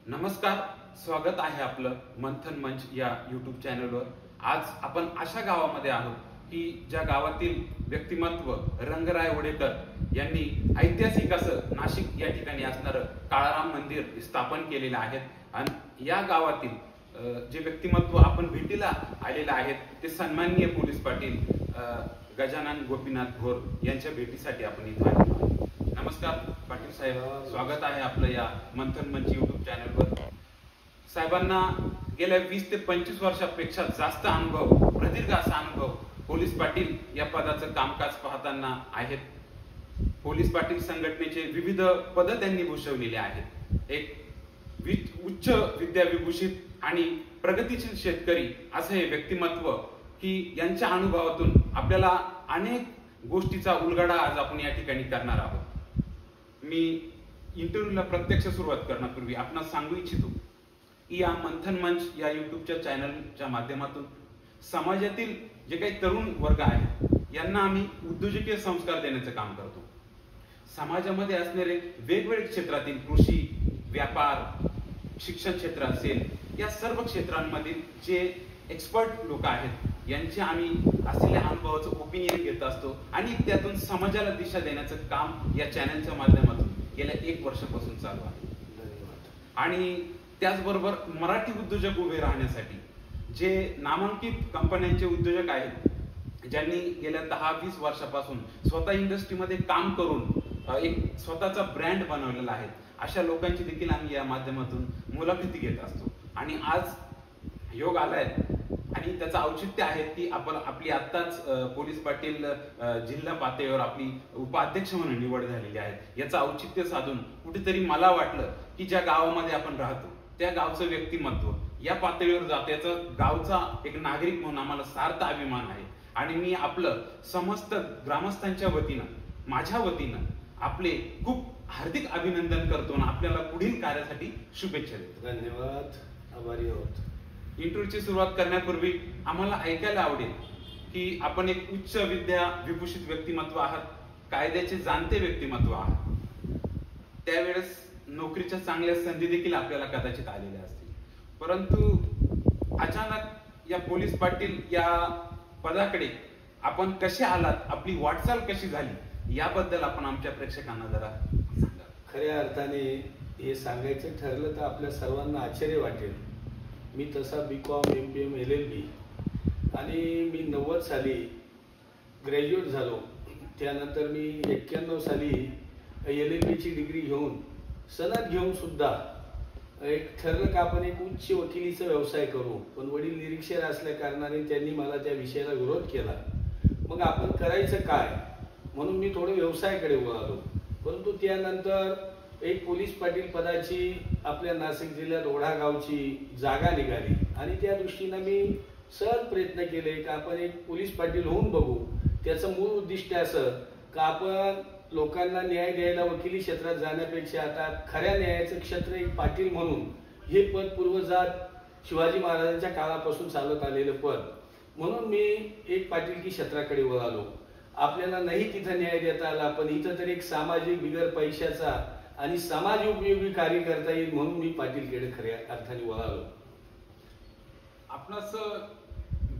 नमस्कार, स्वागत आहे आपलं मंथन मंच या यूट्यूब चॅनलवर। आज आपण अशा गावामध्ये आहोत की ज्या गावातील व्यक्तिमत्व रंगराय वडेकर यांनी ऐतिहासिक असं नाशिक या ठिकाणी असणारं काळाराम मंदिर स्थापन केलेलं आहे। आणि या गावातील जे व्यक्तिमत्व आपण भेटीला आलेले आहेत ते सन्माननीय पोलीस पाटील गजानन गोपीनाथ घोर यांच्या भेटीसाठी आपण इथे आलेलो आहोत। नमस्कार पाटील साहेब, स्वागत आहे आपलं या मंथन मंच यूट्यूब चॅनलवर। साहेबांना गेल्या 20 ते 25 वर्षापेक्षा जास्त अनुभव, प्रदीर्घ असा अनुभव पोलीस पाटील या पदाचं कामकाज पाहताना आहेत। पोलीस पाटील संघटनेचे विविध पद त्यांनी भूषवलेले आहेत। एक उच्च विद्याविभूषित आणि प्रगतीशील शेतकरी असं हे व्यक्तिमत्व की यांच्या अनुभवातून आपल्याला अनेक गोष्टीचा उलगडा आज आपण या ठिकाणी करणार आहोत। मी इंटरव्ह्यूला प्रत्यक्ष सुरुवात करण्यापूर्वी आपणास सांगू इच्छितो की या मंथन मंच या यूट्यूबच्या चॅनलच्या माध्यमातून समाजातील जे काही तरुण वर्ग आहे यांना आम्ही उद्योजकीय संस्कार देण्याचं काम करतो। समाजामध्ये असणारे वेगवेगळ्या क्षेत्रातील कृषी, व्यापार, शिक्षण क्षेत्र असेल या सर्व क्षेत्रांमधील जे एक्सपर्ट लोक आहेत यांचे आम्ही असलेल्या अनुभवाचं ओपिनियन घेत असतो आणि त्यातून समाजाला दिशा देण्याचं काम या चॅनलच्या माध्यमातून गेल्या 1 वर्षापासून चालू आहे। आणि त्याचबरोबर मराठी उद्योजक उभे राहण्यासाठी जे नामांकित कंपन्यांचे उद्योजक आहेत ज्यांनी गेल्या 10-20 वर्षापासून स्वतः इंडस्ट्रीमध्ये काम करून एक स्वतःचा ब्रँड बनवलेला आहे, अशा लोकांची देखील आम्ही या माध्यमातून मुलाखती घेत असतो। आणि आज योग आलाय आणि त्याचं औचित्य आहे की आपण आपली आत्ताच पोलीस पाटील जिल्हा पातळीवर आपली उपाध्यक्ष म्हणून निवड झालेली आहे। याचं औचित्य साधून कुठेतरी मला वाटलं की ज्या गावामध्ये आपण राहतो त्या गावचं व्यक्तिमत्व या पातळीवर जातं, याचा गावचा एक नागरिक म्हणून आम्हाला सार्थ अभिमान आहे। आणि मी आपलं समस्त ग्रामस्थांच्या वतीनं, माझ्या वतीनं आपले खूप हार्दिक अभिनंदन करतो आणि आपल्याला पुढील कार्यासाठी शुभेच्छा देतो। धन्यवाद, आभारी आहोत। इंटरव्ह्यूची सुरुवात करण्यापूर्वी आम्हाला ऐकायला आवडेल की आपण एक उच्च विद्या विभूषित व्यक्तिमत्व आहात, कायद्याचे जाणते व्यक्तिमत्व आहात। त्यावेळेस नोकरीच्या चांगल्या संधी देखील आपल्याला कदाचित आलेल्या असतील, परंतु अचानक या पोलीस पाटील या पदाकडे आपण कसे आलात, आपली वाटचाल कशी झाली याबद्दल आपण आमच्या प्रेक्षकांना जरा सांगा। खऱ्या अर्थाने हे सांगायचं ठरलं तर आपल्या सर्वांना आश्चर्य वाटेल। मी तसा BCom, MPM, LLB आणि मी 90 साली ग्रॅज्युएट झालो। त्यानंतर मी 91 साली LLB ची डिग्री घेऊन सनद घेऊन सुद्धा एक ठरलं का आपण एक उच्च वकिलीचा व्यवसाय करू, पण वडील निरीक्षक असल्या कारणाने त्यांनी मला त्या विषयाला विरोध केला। मग आपण करायचं काय म्हणून मी थोडं व्यवसायाकडे वळालो। परंतु त्यानंतर एक पोलीस पाटील पदाची आपल्या नाशिक जिल्ह्यात ओढा गावची जागा निघाली आणि त्या दृष्टीने मी सहज प्रयत्न केले की आपण एक पोलीस पाटील होऊन बघू। त्याचं मूळ उद्दिष्ट असं का आपण लोकांना न्याय द्यायला वकिली क्षेत्रात जाण्यापेक्षा आता खऱ्या न्यायाचं क्षेत्र एक पाटील म्हणून हे पद पूर्वजात शिवाजी महाराजांच्या काळापासून चालत आलेलं पद म्हणून मी एक पाटीलकी क्षेत्राकडे वळालो। आपल्याला नाही तिथं न्याय देता आला, पण इथं तर एक सामाजिक बिगर पैशाचा आणि समाज उपयोगी कार्य करता येईल म्हणून मी पाटीलकडे खऱ्या अर्थाने वळालो। आपणास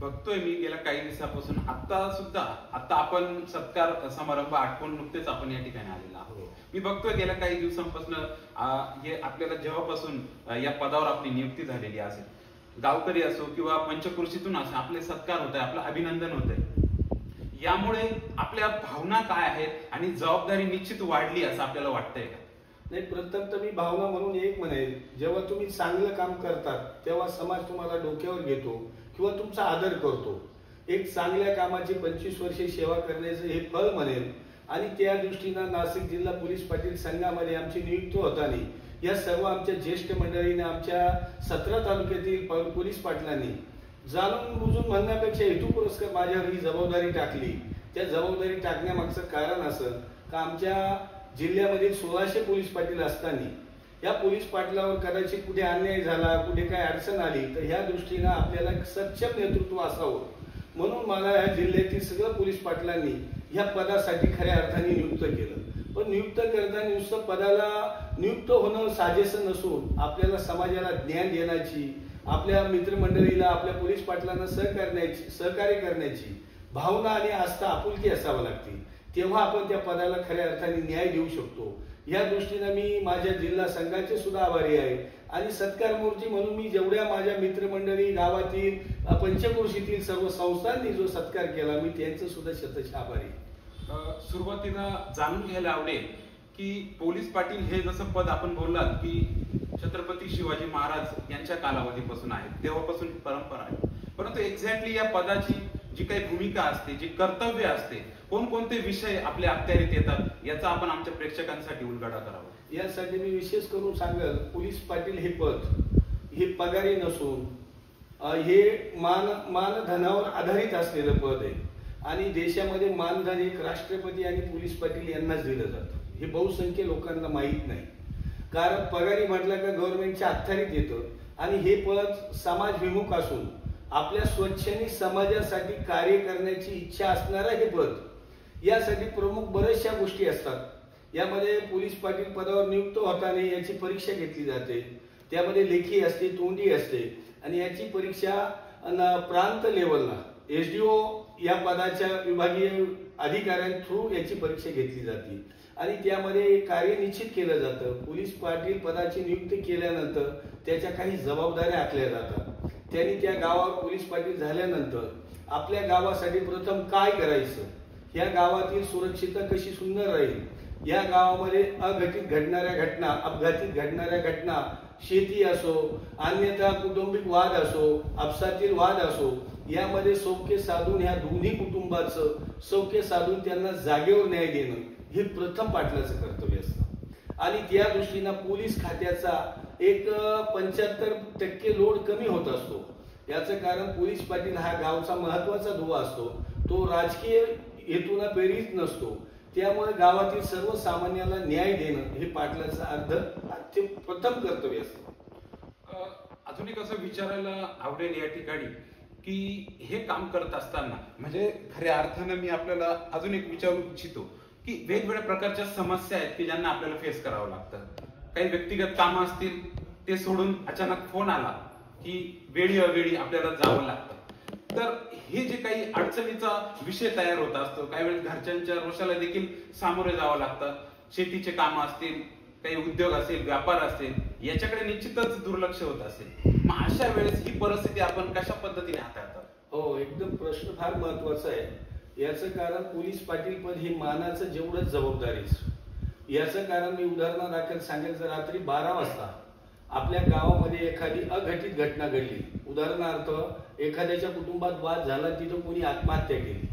बघतोय मी गेल्या काही दिवसापासून, आता आपण सत्कार समारंभ आठवण नुकतेच आपण या ठिकाणी आलेला आहोत। मी बघतोय गेल्या काही दिवसांपासून हे आपल्याला जेव्हापासून या पदावर आपली नियुक्ती झालेली असेल, गावकरी असो किंवा पंचकृषीतून असो, आपले सत्कार होत आहे, आपलं अभिनंदन होत आहे। यामुळे आपल्या भावना काय आहेत आणि जबाबदारी निश्चित वाढली असं आपल्याला वाटतंय का? नाही, प्रथम तर मी भावना म्हणून एक म्हणेल, जेव्हा तुम्ही चांगलं काम करतात तेव्हा समाज तुम्हाला डोक्यावर घेतो किंवा तुमचा आदर करतो। एक चांगल्या कामाची 25 वर्षे सेवा करण्याचं हे फळ म्हणेल। आणि त्या दृष्टीनं नाशिक जिल्हा पोलीस पाटील संघामध्ये आमची नियुक्ती होताना या सर्व आमच्या ज्येष्ठ मंडळीने, आमच्या 17 तालुक्यातील पोलीस पाटलांनी जाणून बुजून म्हणण्यापेक्षा हेतू पुरस्कार माझ्यावर ही जबाबदारी टाकली। त्या जबाबदारी टाकण्यामागचं कारण असं का आमच्या जिल्ह्यामध्ये 1600 पोलीस पाटील असताना या पोलीस पाटलावर कदाचित कुठे अन्याय झाला, कुठे काय अडचण आली तर ह्या दृष्टीनं आपल्याला सक्षम नेतृत्व असावं म्हणून मला या जिल्ह्यातील सगळ्या पोलीस पाटलांनी या पदासाठी खऱ्या अर्थाने नियुक्त केलं। पण नियुक्त करताना नुसतं पदाला नियुक्त होणं साजेसं नसून आपल्याला समाजाला ज्ञान देण्याची, आपल्या मित्रमंडळीला, आपल्या पोलीस पाटलांना सहकार्य करण्याची भावना आणि आस्था, आपुलकी असावं लागते. तेव्हा आपण त्या पदाला खऱ्या अर्थाने न्याय देऊ शकतो. या दृष्टीनं मी माझ्या जिल्हा संघाचे सुद्धा आभारी आहे आणि सत्कार मूर्ती म्हणून मी जेवढ्या माझ्या मित्रमंडळी, गावातील, पंचक्रोशीतील सर्व संस्थांनी जो सत्कार केला, मी त्यांचं सुद्धा शतश आभारी आहे. सुरुवातीला जाणून घ्यायला आवडेल की पोलीस पाटील हे जसं पद आपण बोललात की छत्रपती शिवाजी महाराज यांच्या कालावधीपासून आहे, तेव्हापासून परंपरा आहे, परंतु एक्झॅक्टली या पदाची जी काही भूमिका असते, जी कर्तव्य असते, कोणकोणते विषय आपल्या अखत्यारीत येतात, याचा आपण आमच्या प्रेक्षकांसाठी उलगडा करावा. यासाठी मी विशेष करून सांगेल, पोलीस पाटील हे पद हे पगारी नसून हे मानधनावर आधारित असलेलं पद आहे आणि देशामध्ये मानधन एक राष्ट्रपती आणि पोलीस पाटील यांनाच दिलं जातं. हे बहुसंख्य लोकांना माहीत नाही. कारण पगारी म्हटलं का गव्हर्नमेंटच्या अखत्यारीत येतं आणि हे पद समाजविमुख असून आपल्या स्वच्छनी समाजासाठी कार्य करण्याची इच्छा असणारं हे पद. यासाठी प्रमुख बऱ्याचशा गोष्टी असतात. यामध्ये पोलीस पाटील पदावर नियुक्त होताना याची परीक्षा घेतली जाते. त्यामध्ये लेखी असते, तोंडी असते आणि याची परीक्षा प्रांत लेवलला SDO या पदाच्या विभागीय अधिकाऱ्यांथ्रू याची परीक्षा घेतली जाते आणि त्यामध्ये कार्य निश्चित केलं जातं. पोलीस पाटील पदाची नियुक्ती केल्यानंतर त्याच्या काही जबाबदाऱ्या आखल्या जातात. त्यांनी त्या गावावर पोलीस पाटील झाल्यानंतर आपल्या गावासाठी प्रथम काय करायचं, या गावातील सुरक्षितता कशी सुंदर राहील, या गावामध्ये अघटित घडणाऱ्या घटना, अपघातीत घडणाऱ्या घटना, शेती असो, अन्यथा कौटुंबिक वाद असो, आपसातील वाद असो, यामध्ये सौख्य साधून ह्या दोन्ही कुटुंबाचं सौख्य साधून त्यांना जागेवर न्याय देणं हे प्रथम पाटलाचं कर्तव्य असतं आणि त्या दृष्टीनं पोलीस खात्याचा एक 75% लोड कमी होत असतो. याचं कारण पोलीस पाटील हा गावचा महत्वाचा दुवा असतो. तो राजकीय हेतून प्रेरित नसतो. त्यामुळे गावातील सर्वसामान्याला न्याय देणं हे पाटलाचं प्रथम कर्तव्य असतं. अजून एक असं विचारायला आवडेल या ठिकाणी की हे काम करत असताना म्हणजे खऱ्या अर्थानं मी आपल्याला अजून एक विचारू इच्छितो की वेगवेगळ्या प्रकारच्या समस्या आहेत की ज्यांना आपल्याला फेस करावं लागतं. काही व्यक्तिगत कामं असतील, ते सोडून अचानक फोन आला की वेळी अवेळी आपल्याला जावं लागतं. तर हे जे काही अडचणीचा विषय तयार होत असतो, काही वेळेस घरच्यांच्या रोषाला देखील सामोरे जावं लागतं. शेतीचे कामं असतील, काही उद्योग असेल, व्यापार असेल, याच्याकडे निश्चितच दुर्लक्ष होत असेल. मग अशा वेळेस ही परिस्थिती आपण कशा पद्धतीने हाताळतात? हो, एकदम प्रश्न फार महत्वाचा आहे. याचं कारण पोलीस पाटील पद हे मानाचं जेवढंच जबाबदारीच. याचं कारण मी उदाहरणादाखल सांगेल, जर रात्री 12 वाजता आपल्या गावामध्ये एखादी अघटित घटना घडली, उदाहरणार्थ एखाद्याच्या कुटुंबात वाद झाला, तिथं कोणी आत्महत्या केली,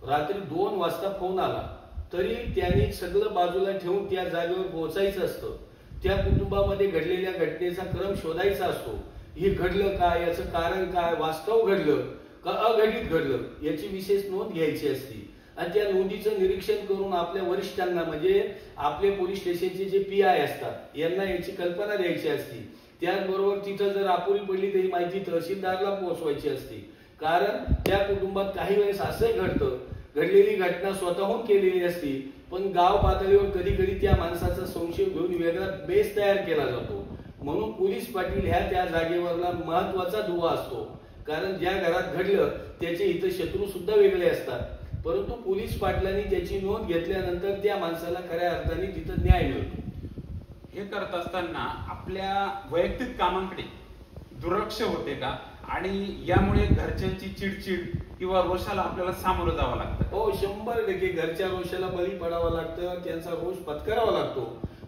रात्री 2 वाजता फोन आला, तरी त्यांनी सगळं बाजूला ठेवून त्या जागेवर पोहोचायचं असतं. त्या कुटुंबामध्ये घडलेल्या घटनेचा क्रम शोधायचा असतो. हे घडलं काय, याचं कारण काय, वास्तव घडलं का अघटित घडलं, याची विशेष नोंद घ्यायची असते आणि त्या नोंदीचं निरीक्षण करून आपल्या वरिष्ठांना म्हणजे आपले पोलीस स्टेशनचे जे PI असतात यांना याची कल्पना द्यायची असते. त्याचबरोबर तिथं जर अपुरी पडली तर ही माहिती तहसीलदारला पोहोचवायची असते. कारण त्या कुटुंबात काही वेळेस असं घडतं, घडलेली घटना स्वतःहून केलेली असते पण गाव पातळीवर कधी कधी त्या माणसाचा संशय घेऊन वेगळा बेस तयार केला जातो. म्हणून पोलीस पाटील ह्या त्या जागेवरला महत्वाचा दुवा असतो. कारण ज्या घरात घडलं त्याचे इथं शत्रू सुद्धा वेगळे असतात, परंतु पोलीस पाटलांनी त्याची नोंद घेतल्यानंतर त्या माणसाला खऱ्या अर्थाने तिथं न्याय मिळतो. हे करत असताना आपल्या वैयक्तिक कामांकडे दुर्लक्ष होते का आणि यामुळे घरच्यांची चिडचिड किंवा रोषाला आपल्याला सामोरं जावं लागतं? हो, 100% घरच्या रोषाला बळी पडावं लागतं, त्यांचा रोष पत्करावा लागतो.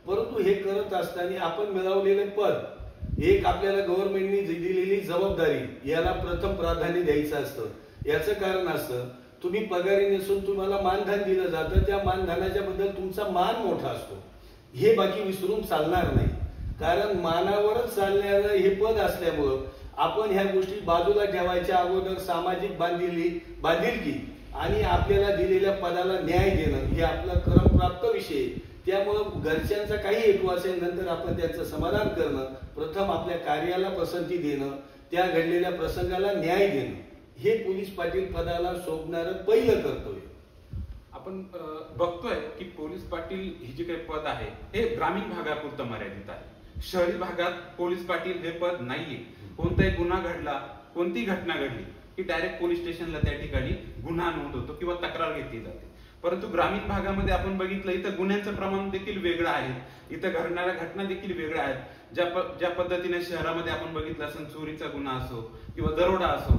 परंतु हे करत असताना आपण मिळवलेले पद, एक आपल्याला गव्हर्नमेंटने दिलेली जबाबदारी, याला प्रथम प्राधान्य द्यायचं असतं. याचं कारण असतं, तुम्ही पगारी नसून तुम्हाला मानधन दिलं जातं, त्या मानधनाच्या बद्दल तुमचा मान मोठा असतो. हे बाकी विसरून चालणार नाही. कारण मानावरच चालणारं हे पद असल्यामुळं आपण ह्या गोष्टी बाजूला ठेवायच्या अगोदर सामाजिक बांधिलकी आणि आपल्याला दिलेल्या पदाला न्याय देणं हे आपला क्रमप्राप्त विषय. त्यामुळं घरच्यांचा काही हेतू असेल, नंतर आपण त्याचं समाधान करणं, प्रथम आपल्या कार्याला पसंती देणं, त्या घडलेल्या प्रसंगाला न्याय देणं, हे पोलीस पाटील पदाला शोभणारं पहिलं कर्तव्य. आपण बघतोय की पोलीस पाटील ही जी काही पद आहे हे ग्रामीण भागापुरतं मर्यादित आहे. शहरी भागात पोलीस पाटील हे पद नाहीये. कोणताही गुन्हा घडला, कोणती घटना घडली की डायरेक्ट पोलीस स्टेशनला त्या ठिकाणी गुन्हा नोंद होतो किंवा तक्रार घेतली जाते. परंतु ग्रामीण भागामध्ये आपण बघितलं इथं गुन्ह्यांचं प्रमाण देखील वेगळं आहे, इथं घडणाऱ्या घटना देखील वेगळ्या आहेत. ज्या पद्धतीने शहरामध्ये आपण बघितलं असेल चोरीचा गुन्हा असो किंवा दरोडा असो,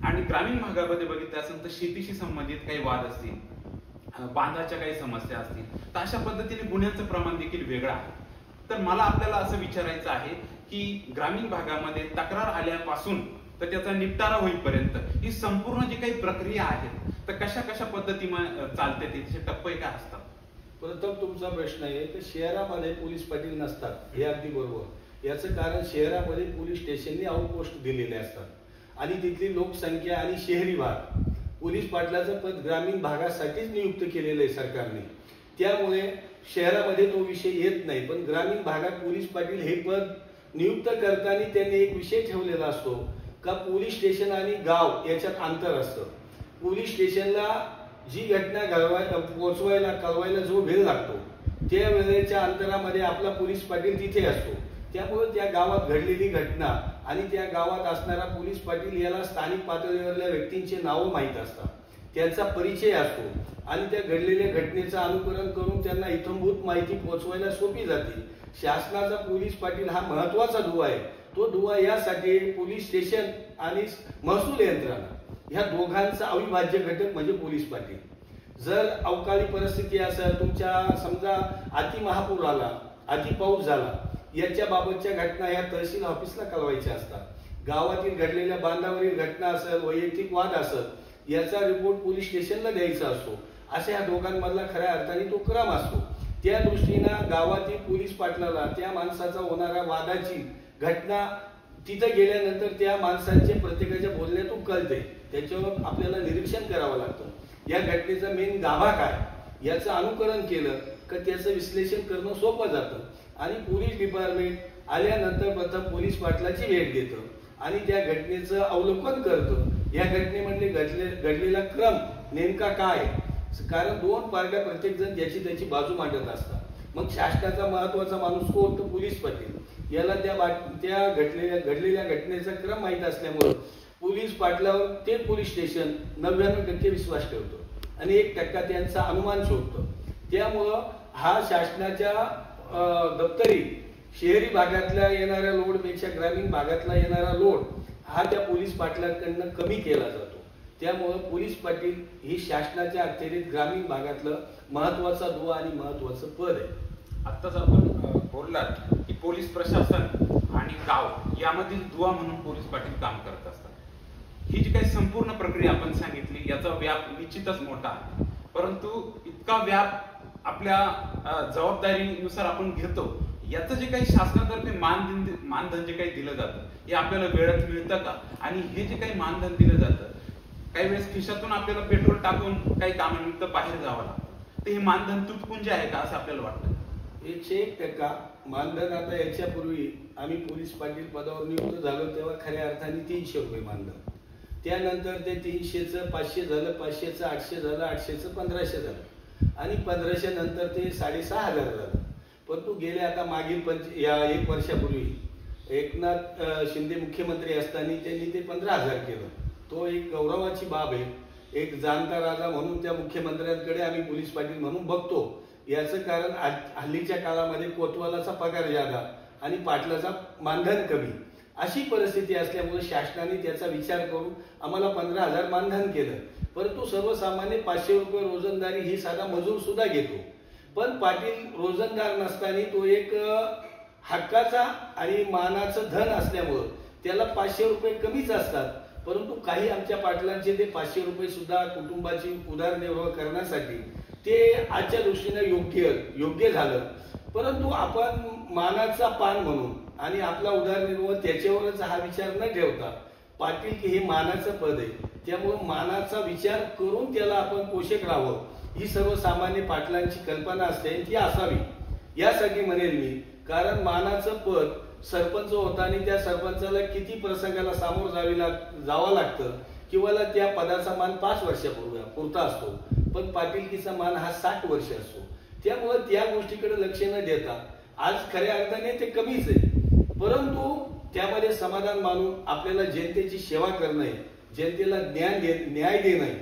आणि ग्रामीण भागामध्ये बघितलं असेल तर शेतीशी संबंधित काही वाद असतील, बांधाच्या काही समस्या असतील, तर अशा पद्धतीने गुन्ह्यांचं प्रमाण देखील वेगळं आहे. तर मला आपल्याला असं विचारायचं आहे की ग्रामीण भागामध्ये तक्रार आल्यापासून तर त्याचा निपटारा होईपर्यंत ही संपूर्ण जी काही प्रक्रिया आहे तर कशा कशा पद्धतीने चालते, त्याचे टप्पे काय असतात? प्रथम तुमचा प्रश्न आहे तर शहरामध्ये पोलीस पाटील नसतात, हे अगदी बरोबर. याचं कारण शहरामध्ये पोलीस स्टेशननी आउटपोस्ट दिलेले असतात आणि तिथली लोकसंख्या आणि शहरी भाग, पोलीस पाटलाचं पद ग्रामीण भागासाठीच नियुक्त केलेलं आहे सरकारने, त्यामुळे शहरामध्ये तो विषय येत नाही. पण ग्रामीण भागात पोलीस पाटील हे पद नियुक्त करताना त्यांनी एक विषय ठेवलेला असतो का पोलीस स्टेशन आणि गाव याच्यात अंतर असतं. पोलीस स्टेशनला जी घटना पोहोचवायला कळवायला जो वेळ लागतो त्या वेळेच्या अंतरामध्ये आपला पोलीस पाटील तिथे असतो. त्यामुळे त्या गावात घडलेली घटना आणि त्या गावात असणारा पोलीस पाटील याला स्थानिक पातळीवरल्या व्यक्तींचे नावं माहीत असतात, त्यांचा परिचय असतो आणि त्या घडलेल्या घटनेचं अनुकरण करून त्यांना इत्थंभूत माहिती पोहोचवायला सोपी जाते. शासनाचा पोलीस पाटील हा महत्वाचा दुवा आहे. तो दुवा यासाठी पोलीस स्टेशन आणि महसूल यंत्रणा ह्या दोघांचा अविभाज्य घटक म्हणजे पोलीस पाटील. जर अवकाळी परिस्थिती असेल, तुमच्या समजा अति महापूर आला, अति पाऊस झाला, याच्या बाबतच्या घटना या तहसील ऑफिसला कळवायच्या असतात. गावातील घडलेल्या बांधावरील घटना असेल, वैयक्तिक वाद असेल, याचा रिपोर्ट पोलीस स्टेशनला द्यायचा असतो. अशा या दोघांमधला खऱ्या अर्थाने तो क्रम असतो. त्या दृष्टीनं गावातील पोलीस पाटलाला त्या माणसाचा होणारा वादाची घटना तिथे गेल्यानंतर त्या माणसांच्या प्रत्येकाच्या बोलण्यातून कळते, त्याच्यावर आपल्याला निरीक्षण करावं लागतं. या घटनेचा मेन गाभा काय याचं अनुकरण केलं का त्याचं विश्लेषण करणं सोपं जातं आणि पोलीस डिपार्टमेंट आल्यानंतर प्रथम पोलीस पाटलाची भेट घेतं आणि त्या घटनेचं अवलोकन करतं. या घटनेमध्ये घडलेला क्रम नेमका काय, कारण दोन पार्ट्या प्रत्येक जण ज्याची त्याची बाजू मांडत असतात. मग शासनाचा महत्वाचा माणूस कोण, तो पोलीस पाटील. याला त्या घडलेल्या घटनेचा क्रम माहीत असल्यामुळे पोलीस पाटलावर ते पोलीस स्टेशन 99% विश्वास ठेवतो आणि 1% त्यांचा अनुमान शोधतो. त्यामुळं हा शासनाच्या दप्तरी शहरी भागातल्या येणाऱ्या लोडपेक्षा ग्रामीण भागातला येणारा लोड हा त्या पोलीस पाटलांकडनं कमी केला जातो. त्यामुळं पोलीस पाटील ही शासनाच्या अखत्यारीत ग्रामीण भागातलं महत्वाचा दुवा आणि महत्वाचं पद आहे. आत्ताच आपण बोललात की पोलीस प्रशासन आणि गाव यामधील दुवा म्हणून पोलीस पाटील काम करत असतात. ही जी काही संपूर्ण प्रक्रिया आपण सांगितली याचा व्याप निश्चितच मोठा आहे, परंतु इतका व्याप आपल्या जबाबदारीनुसार आपण घेतो. याचं जे काही शासनातर्फे मानधन जे काही दिलं जातं हे आपल्याला वेळेत मिळतं का, आणि हे जे काही मानधन दिलं जातं काही वेळेस खिशातून आपल्याला पेट्रोल टाकून काही कामानिमित्त बाहेर जावं लागतं, तर हे मानधन तुटपुंजे आहे का असं आपल्याला वाटतं? 101% मानधन. आता याच्यापूर्वी आम्ही पोलीस पाटील पदावर नियुक्त झालो तेव्हा खऱ्या अर्थाने 300 रुपये मानधन. त्यानंतर ते 300चं 500 झालं, 500चं 800 झालं, 800चं 1500 झालं आणि 1500 नंतर ते 6500 झालं. परंतु गेले आता मागील या 1 वर्षापूर्वी एकनाथ शिंदे मुख्यमंत्री असताना त्यांनी ते 15000 केलं. तो एक गौरवाची बाब आहे. एक जाणता राजा म्हणून त्या मुख्यमंत्र्यांकडे आम्ही पोलीस पाटील म्हणून बघतो. याचं कारण हल्लीच्या काळामध्ये कोतवालाचा पगार जादा आणि पाटलाचा मानधन कमी अशी परिस्थिती असल्यामुळे शासनाने त्याचा विचार करून आम्हाला 15000 मानधन केलं. परंतु सर्वसामान्य 500 रुपये रोजंदारी ही साधा मजूर सुद्धा घेतो. पण पाटील रोजंदार नसताना तो एक हक्काचा आणि मानाचं धन असल्यामुळं त्याला 500 रुपये कमीच असतात. परंतु काही आमच्या पाटलांचे ते 500 रुपये सुद्धा कुटुंबाची उदरनिर्वाह करण्यासाठी ते आजच्या दृष्टीने योग्य झालं. परंतु आपण मानाचा पान म्हणून आणि आपला उदरनिर्वाह त्याच्यावरच हा विचार न ठेवता पाटील की हे मानाचं पद आहे, त्यामुळे मानाचा विचार करून त्याला आपण पोषक राहावं ही सर्वसामान्य पाटलांची कल्पना असते, ती असावी यासाठी म्हणेल मी. कारण मानाचं पद सरपंच होता आणि त्या सरपंचाला किती प्रसंगाला सामोर जावं लागतं किंवा त्या पदाचा मान 5 वर्षापुरता असतो. पण पाटीलकीचा मान हा 60 वर्ष असतो. त्यामुळे त्या गोष्टीकडे लक्ष न देता आज खऱ्या अर्थाने ते कमीच आहे, परंतु त्यामध्ये समाधान मानून आपल्याला जनतेची सेवा करणं आहे, जनतेला न्याय देणं आहे,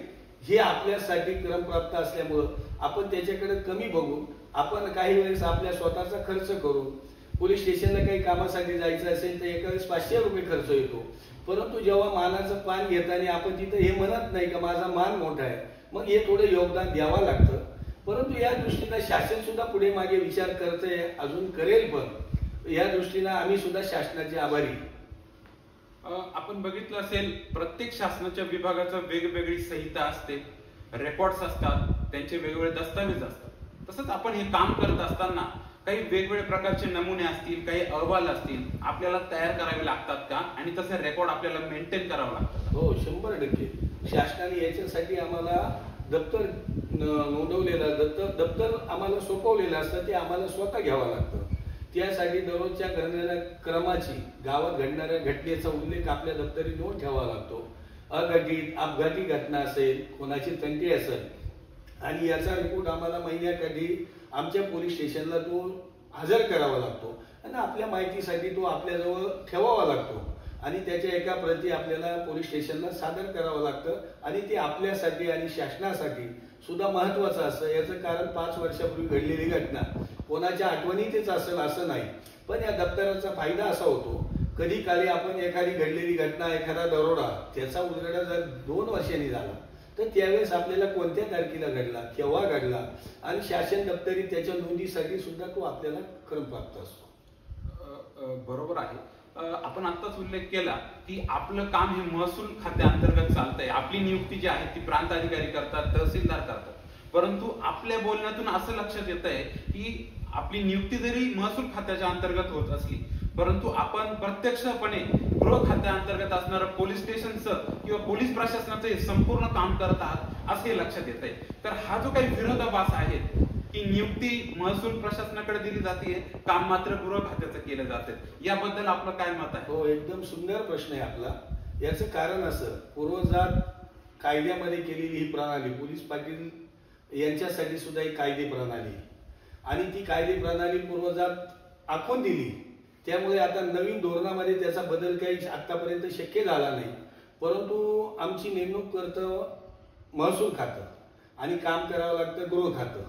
हे आपल्यासाठी क्रमप्राप्त असल्यामुळं आपण त्याच्याकडे कमी बघून आपण काही वेळेस आपल्या स्वतःचा खर्च करून पोलीस स्टेशनला काही कामासाठी जायचं असेल तर एका वेळेस 500 रुपये खर्च येतो. परंतु जेव्हा मानाचं पान घेताना आपण तिथं हे म्हणत नाही का माझा मान मोठा आहे, मग हे थोडं योगदान द्यावं लागतं. परंतु या दृष्टीनं शासन सुद्धा पुढे मागे विचार करते, अजून करेल, पण या दृष्टीनं आम्ही सुद्धा शासनाचे आभारी. आपण बघितलं असेल प्रत्येक शासनाच्या विभागाचं वेगवेगळी संहिता असते, रेकॉर्ड्स असतात, त्यांचे वेगवेगळे दस्तावेज असतात. तसंच आपण हे काम करत असताना काही वेगवेगळ्या प्रकारचे नमुने असतील, काही अहवाल असतील, आपल्याला तयार करावे लागतात का आणि तसे रेकॉर्ड आपल्याला मेंटेन करावं लागतं? हो, 100% शासनाने याच्यासाठी आम्हाला दप्तर नोंदवलेलं दप्तर आम्हाला सोपवलेलं असतं, ते आम्हाला स्वतः घ्यावं लागतं. त्यासाठी दररोजच्या घडणाऱ्या क्रमाची, गावात घडणाऱ्या घटनेचा उल्लेख आपल्या दप्तरी नोंद ठेवावा लागतो. अघटित अपघाती घटना असेल, कोणाची तंटी असेल, आणि याचा रिपोर्ट आम्हाला महिन्याकाठी आमच्या पोलीस स्टेशनला तो हजर करावा लागतो आणि आपल्या माहितीसाठी तो आपल्याजवळ ठेवावा लागतो आणि त्याच्या एका प्रती आपल्याला पोलीस स्टेशनला सादर करावं लागतं. आणि ते आपल्यासाठी आणि शासनासाठी सुद्धा महत्वाचं असतं. याचं कारण 5 वर्षापूर्वी घडलेली घटना कोणाच्या आठवणीतच असेल असं नाही, पण या दप्तराचा फायदा असा होतो, कधी काली आपण एखादी घडलेली घटना, एखादा दरोडा, त्याचा उलगडा जर 2 वर्षांनी झाला तर त्यावेळेस आपल्याला कोणत्या तारखेला घडला, केव्हा घडला, आणि शासन दप्तरी त्याच्या नोंदीसाठी सुद्धा तो आपल्याला क्रमप्राप्त असतो. बरोबर आहे. आपण आत्ताच उल्लेख केला की आपलं काम हे महसूल खात्याअंतर्गत चालतंय. आपली नियुक्ती जी आहे ती प्रांत अधिकारी करतात, तहसीलदार करतात. परंतु आपल्या बोलण्यातून असं लक्षात येत आहे की आपली नियुक्ती जरी महसूल खात्याच्या अंतर्गत होत असली, परंतु आपण प्रत्यक्षपणे गृह खात्याअंतर्गत असणारं पोलीस स्टेशनचं किंवा पोलीस प्रशासनाचं हे संपूर्ण काम करत आहात असे लक्षात येत आहे. तर हा जो काही विरोधाभास आहे की नियुक्ती महसूल प्रशासनाकडे दिली जाते, काम मात्र गृह खात्याचं केलं जाते, याबद्दल आपलं काय मत आहे? हो, एकदम सुंदर प्रश्न आहे आपला. याचं कारण असं, पूर्वजात कायद्यामध्ये केलेली ही प्रणाली, पोलीस पाटील यांच्यासाठी सुद्धा एक कायदे प्रणाली आणि ती कायदे प्रणाली पूर्वजात आखून दिली. त्यामुळे आता नवीन धोरणामध्ये त्याचा बदल काही आतापर्यंत शक्य झाला नाही. परंतु आमची नेमणूक करतं महसूल खातं आणि काम करावं लागतं गृह खातं.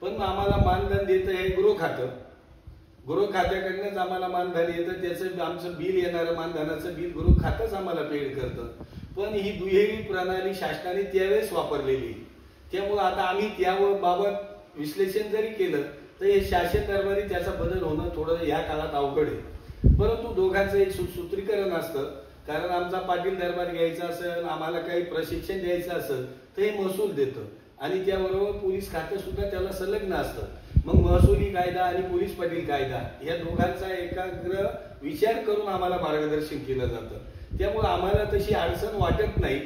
पण आम्हाला मानधन देतं हे गृह खातं. गृह खात्याकडनंच आम्हाला मानधन येतं, त्याचं आमचं बिल येणारं मानधनाचं बिल गृह खातंच आम्हाला पेड करतं. पण ही दुहेरी प्रणाली शासनाने त्यावेळेस वापरलेली, त्यामुळे आता आम्ही त्याबाबत विश्लेषण जरी केलं तर हे शासन दरबारी त्याचा बदल होणं थोडं या काळात अवघड आहे. परंतु दोघांचं एक सुसूत्रीकरण असतं, कारण आमचा पाटील दरबार घ्यायचा असेल, आम्हाला काही प्रशिक्षण द्यायचं असेल तर हे महसूल देतं आणि त्याबरोबर पोलीस खातं सुद्धा त्याला संलग्न असतं. मग महसुली कायदा आणि पोलीस पाटील कायदा या दोघांचा एकाग्र विचार करून आम्हाला मार्गदर्शन केलं जातं. त्यामुळे आम्हाला तशी अडचण वाटत नाही.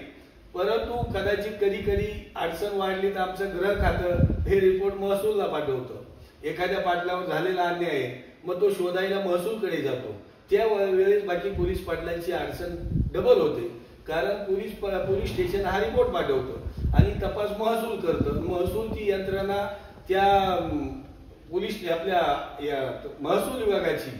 परंतु कदाचित कधी कधी अडचण वाढली तर आमचं गृह खातं हे रिपोर्ट महसूलला पाठवतं. एखाद्या पाटलावर झालेला अन्याय आहे, मग तो शोधायला महसूलकडे जातो. त्या वेळेस बाकी पोलीस पाटलांची अडचण डबल होते, कारण पोलीस स्टेशन हा रिपोर्ट पाठवतं आणि तपास महसूल करतं. महसूलची यंत्रणा त्या पोलीस आपल्या महसूल विभागाची,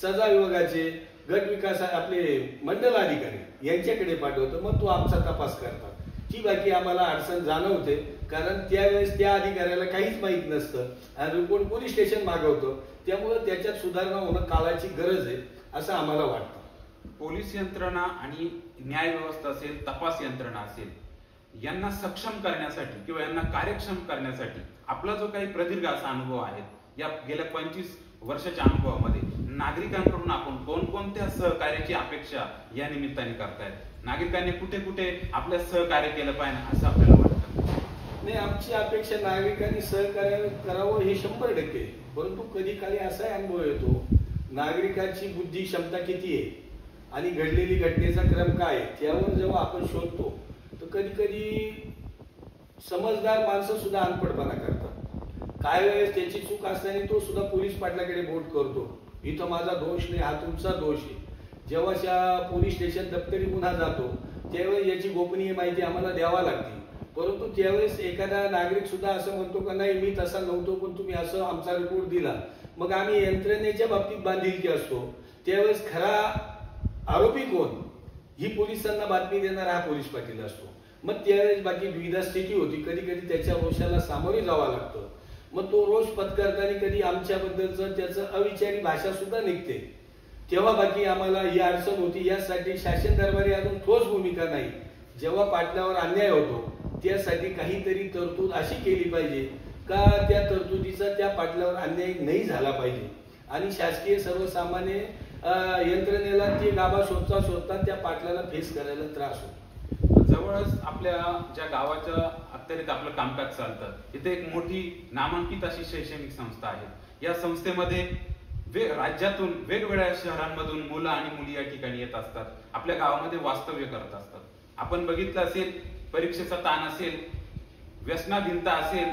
सजा विभागाचे, गट विकास आपले मंडल अधिकारी यांच्याकडे पाठवतो. मग तो आमचा तपास करतात. ती बाकी आम्हाला अडचण जाणवते, कारण त्यावेळेस त्या अधिकाऱ्याला काहीच माहीत नसतं आणि रिपोर्ट पोलीस स्टेशन मागवतो. त्यामुळे त्याच्यात सुधारणा होणं काळाची गरज आहे असं आम्हाला वाटतं. पोलीस यंत्रणा आणि न्याय व्यवस्था असेल, तपास यंत्रणा असेल, यांना सक्षम करण्यासाठी किंवा यांना कार्यक्षम करण्यासाठी आपला जो काही प्रदीर्घ असा अनुभव आहे, या गेल्या 25 वर्षाच्या अनुभवामध्ये नागरिकांकडून आपण कोणकोणत्या सहकार्याची अपेक्षा या निमित्ताने करतायत? नागरिकांनी कुठे कुठे आपल्या सहकार्य केलं पाहिजे असं आपल्याला वाटतं? नाही, आमची अपेक्षा नागरिकांनी सहकार्य करावं हे 100%. परंतु कधी काळी असा अनुभव येतो, नागरिकांची बुद्धी क्षमता किती आहे आणि घडलेली घटनेचा क्रम काय आहे त्यावर जेव्हा आपण शोधतो तर कधी कधी समजदार माणसं सुद्धा अनपडपणा करतात. काय वेळेस त्याची चूक असताना तो सुद्धा पोलीस पाटलाकडे बोट करतो, इथं माझा दोष नाही, हा तुमचा दोष आहे. जेव्हा पोलीस स्टेशन दप्तरी गुन्हा जातो त्यावेळेस याची गोपनीय माहिती आम्हाला द्यावा लागते. परंतु त्यावेळेस एखादा नागरिक सुद्धा असं म्हणतो का नाही मी तसा नव्हतो पण तुम्ही असं आमचा रिपोर्ट दिला, मग आम्ही यंत्रणेच्या बाबतीत बांधिलकी असतो. त्यावेळेस खरा आरोपी कोण ही पोलिसांना बातमी देणारा हा पोलीस पाटील असतो. मग त्यावेळेस बाकी द्विधा स्थिती होती, कधी कधी त्याच्या रोषाला सामोरे जावं लागतं. मग तो रोष पत्करताना कधी आमच्याबद्दलचं त्याचं अविचारी भाषा सुद्धा निघते, तेव्हा बाकी आम्हाला ही अडचण होती. यासाठी शासन दरबारी अजून ठोस भूमिका नाही. जेव्हा पाटलावर अन्याय होतो त्यासाठी काहीतरी तरतूद अशी केली पाहिजे का त्या तरतुदीचा त्या पाटलावर अन्याय नाही झाला पाहिजे आणि शासकीय सर्वसामान्य यंत्रणेला ते गाभा शोधता त्या पाटलाला फेस करायला त्रास होतो. जवळच आपल्या ज्या गावाच्या अखत्यारीत आपलं कामकाज चालतं, इथे एक मोठी नामांकित अशी शैक्षणिक संस्था आहे. या संस्थेमध्ये राज्यातून वेगवेगळ्या शहरांमधून मुलं आणि मुली या ठिकाणी येत असतात, आपल्या गावामध्ये वास्तव्य करत असतात. आपण बघितलं असेल, परीक्षेचा ताण असेल, व्यसनाधीनता असेल,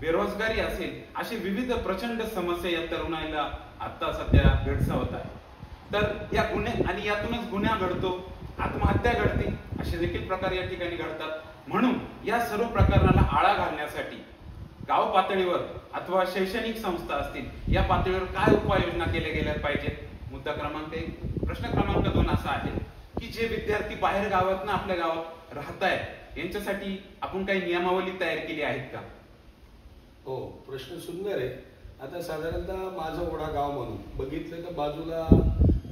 बेरोजगारी असेल, अशी विविध प्रचंड समस्या या तरुणाईला आता सध्या भेडसावत आहे. तर या गुन्हे आणि यातूनच गुन्हा घडतो, आत्महत्या घडते, असे देखील प्रकार या ठिकाणी घडतात. म्हणून या सर्व प्रकाराला आळा घालण्यासाठी गाव पातळीवर अथवा शैक्षणिक संस्था असतील या पातळीवर काय उपाययोजना केल्या गेल्या पाहिजेत. मुद्दा क्रमांक 1. प्रश्न क्रमांक 2 असा आहे की जे विद्यार्थी बाहेर गावातनं आपल्या गावात राहतायत यांच्यासाठी आपण काही नियमावली तयार केली आहेत का? हो, प्रश्न सुंदर आहे. आता साधारणतः माझं ओढा गाव म्हणून बघितलं तर बाजूला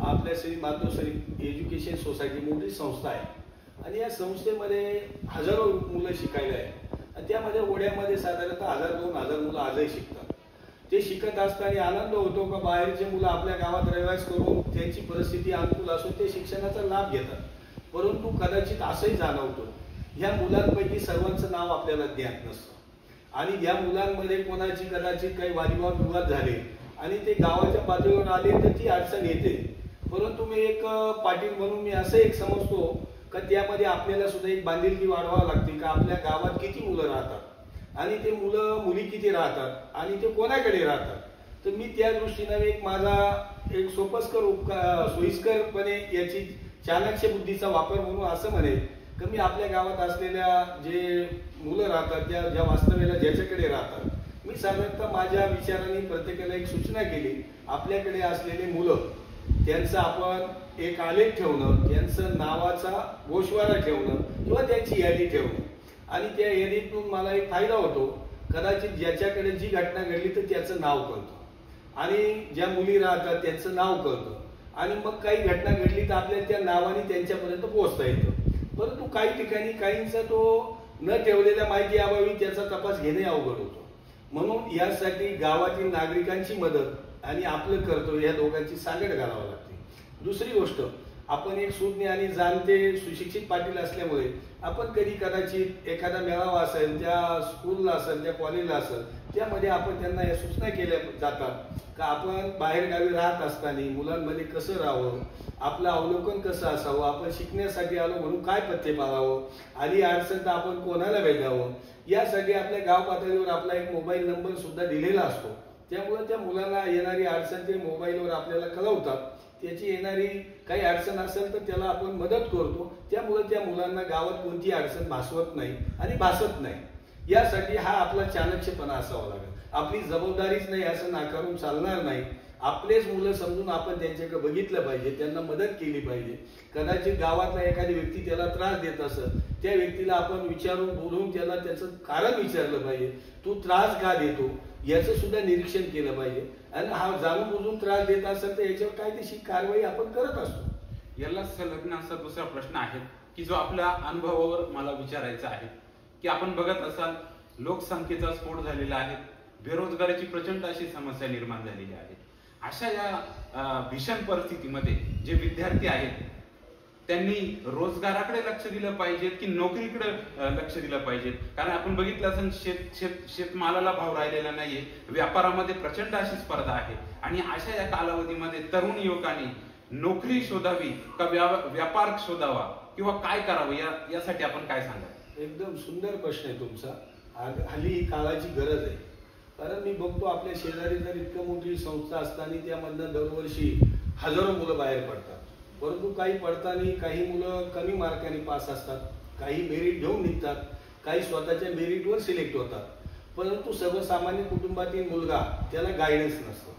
आपल्या श्री मातोश्री एज्युकेशन सोसायटी मोठी संस्था आहे आणि या संस्थेमध्ये हजारो मुलं शिकायला आहेत आणि त्यामध्ये ओढ्यामध्ये साधारणतः 1000-2000 मुलं आजही शिकतात. ते शिकत असताना आनंद होतो का बाहेरचे मुलं आपल्या गावात रहिवास करून त्यांची परिस्थिती अनुकूल असून ते शिक्षणाचा लाभ घेतात. परंतु कदाचित असंही जाणवतं ह्या मुलांपैकी सर्वांचं नाव आपल्याला ज्ञात नसतं आणि या मुलांमध्ये कोणाची कदाचित काही वादविवाद विवाद झाले आणि ते गावाच्या पातळीवर आले तर ती अडचण येते. परंतु मी एक पाटील म्हणून मी असं एक समजतो का त्यामध्ये आपल्याला सुद्धा एक बांधिलकी वाढवावी लागते का आपल्या गावात किती मुलं राहतात आणि ते मुलं मुली किती राहतात आणि ते कोणाकडे राहतात. तर मी त्या दृष्टीने एक माझा एक सोयीस्करपणे याची चाणक्य बुद्धीचा वापर म्हणून असं म्हणेल की मी आपल्या गावात असलेल्या जे मुलं राहतात त्या ज्या वास्तव्याला ज्याच्याकडे राहतात मी साधारणतः माझ्या विचारांनी प्रत्येकाला एक सूचना केली. आपल्याकडे असलेले मुलं त्यांचं आपण एक आलेख ठेवणं, त्यांचं नावाचा गोषवारा ठेवणं किंवा त्यांची यादी ठेवणं आणि त्या यादीतून मला एक फायदा होतो. कदाचित ज्याच्याकडे जी घटना घडली तर त्याचं नाव कळतं आणि ज्या मुली राहतात त्यांचं नाव कळतं आणि मग काही घटना घडली तर आपल्याला त्या नावाने त्यांच्यापर्यंत पोहोचता येतं. परंतु काही ठिकाणी काहींचा तो न ठेवलेल्या माहिती अभावी त्याचा तपास घेणे अवघड होतो. म्हणून यासाठी गावातील नागरिकांची मदत आणि आपलं कर्तव्य या दोघांची सांगड घालावं लागते. दुसरी गोष्ट, आपण एक सुज्ञ आणि जाणते सुशिक्षित पाटील असल्यामुळे आपण कधी कदाचित एखादा मेळावा असेल, त्या स्कूलला असेल, त्या कॉलेजला असेल, त्यामध्ये आपण त्यांना या सूचना केल्या जातात का आपण बाहेरगावी राहत असताना मुलांमध्ये कसं राहावं, आपलं अवलोकन कसं असावं, आपण शिकण्यासाठी आलो म्हणून काय पथ्य पाळावं, आली अडचण तर आपण कोणाला भेटावं. यासाठी आपल्या गाव पातळीवर आपला एक मोबाईल नंबर सुद्धा दिलेला असतो. त्यामुळे त्या मुलांना येणारी अडचण ते मोबाईलवर आपल्याला कळवतात. त्याची येणारी काही अडचण असेल तर त्याला आपण मदत करतो. त्यामुळे त्या मुलांना गावात कोणती अडचण भासवत नाही आणि भासत नाही. यासाठी हा आपला चाणक्यपणा असावा लागेल. आपली जबाबदारीच नाही असं नाकारून चालणार नाही. आपलेच मुलं समजून आपण त्यांच्याकडे बघितलं पाहिजे, त्यांना मदत केली पाहिजे. कदाचित गावातला एखादी व्यक्ती त्याला त्रास देत असेल, त्या व्यक्तीला आपण विचारून बोलून त्याला त्याचं कारण विचारलं पाहिजे. तू त्रास का देतो याचं सुद्धा निरीक्षण केलं पाहिजे आणि हा जाणून बुजून त्रास देत असेल तर याच्यावर कायदेशीर कारवाई आपण करत असतो. याला संलग्न असा दुसरा प्रश्न आहे की जो आपल्या अनुभवावर मला विचारायचा आहे की आपण बघत असाल लोकसंख्येचा स्फोट झालेला आहे, बेरोजगारीची प्रचंड अशी समस्या निर्माण झालेली आहे. अशा या भीषण परिस्थितीमध्ये जे विद्यार्थी आहेत त्यांनी रोजगाराकडे लक्ष दिलं पाहिजे की नोकरीकडे लक्ष दिलं पाहिजे. कारण आपण बघितलं असेल शेतमालाला भाव राहिलेला नाहीये, व्यापारामध्ये प्रचंड अशी स्पर्धा आहे आणि अशा या कालावधीमध्ये तरुण युवकांनी नोकरी शोधावी का व्यापार शोधावा किंवा काय करावं यासाठी आपण काय सांगाल? एकदम सुंदर प्रश्न आहे तुमचा. हल्ली ही काळाची गरज आहे. कारण मी बघतो आपल्या शेजारी जर इतकं मोठी संस्था असताना त्यामधनं दरवर्षी हजारो मुलं बाहेर पडतात. परंतु काही पडताना काही मुलं कमी मार्काने पास असतात, काही मेरिट घेऊन निघतात, काही स्वतःच्या मेरिटवर सिलेक्ट होतात. परंतु सर्वसामान्य कुटुंबातील मुलगा त्याला गायडन्स नसतं,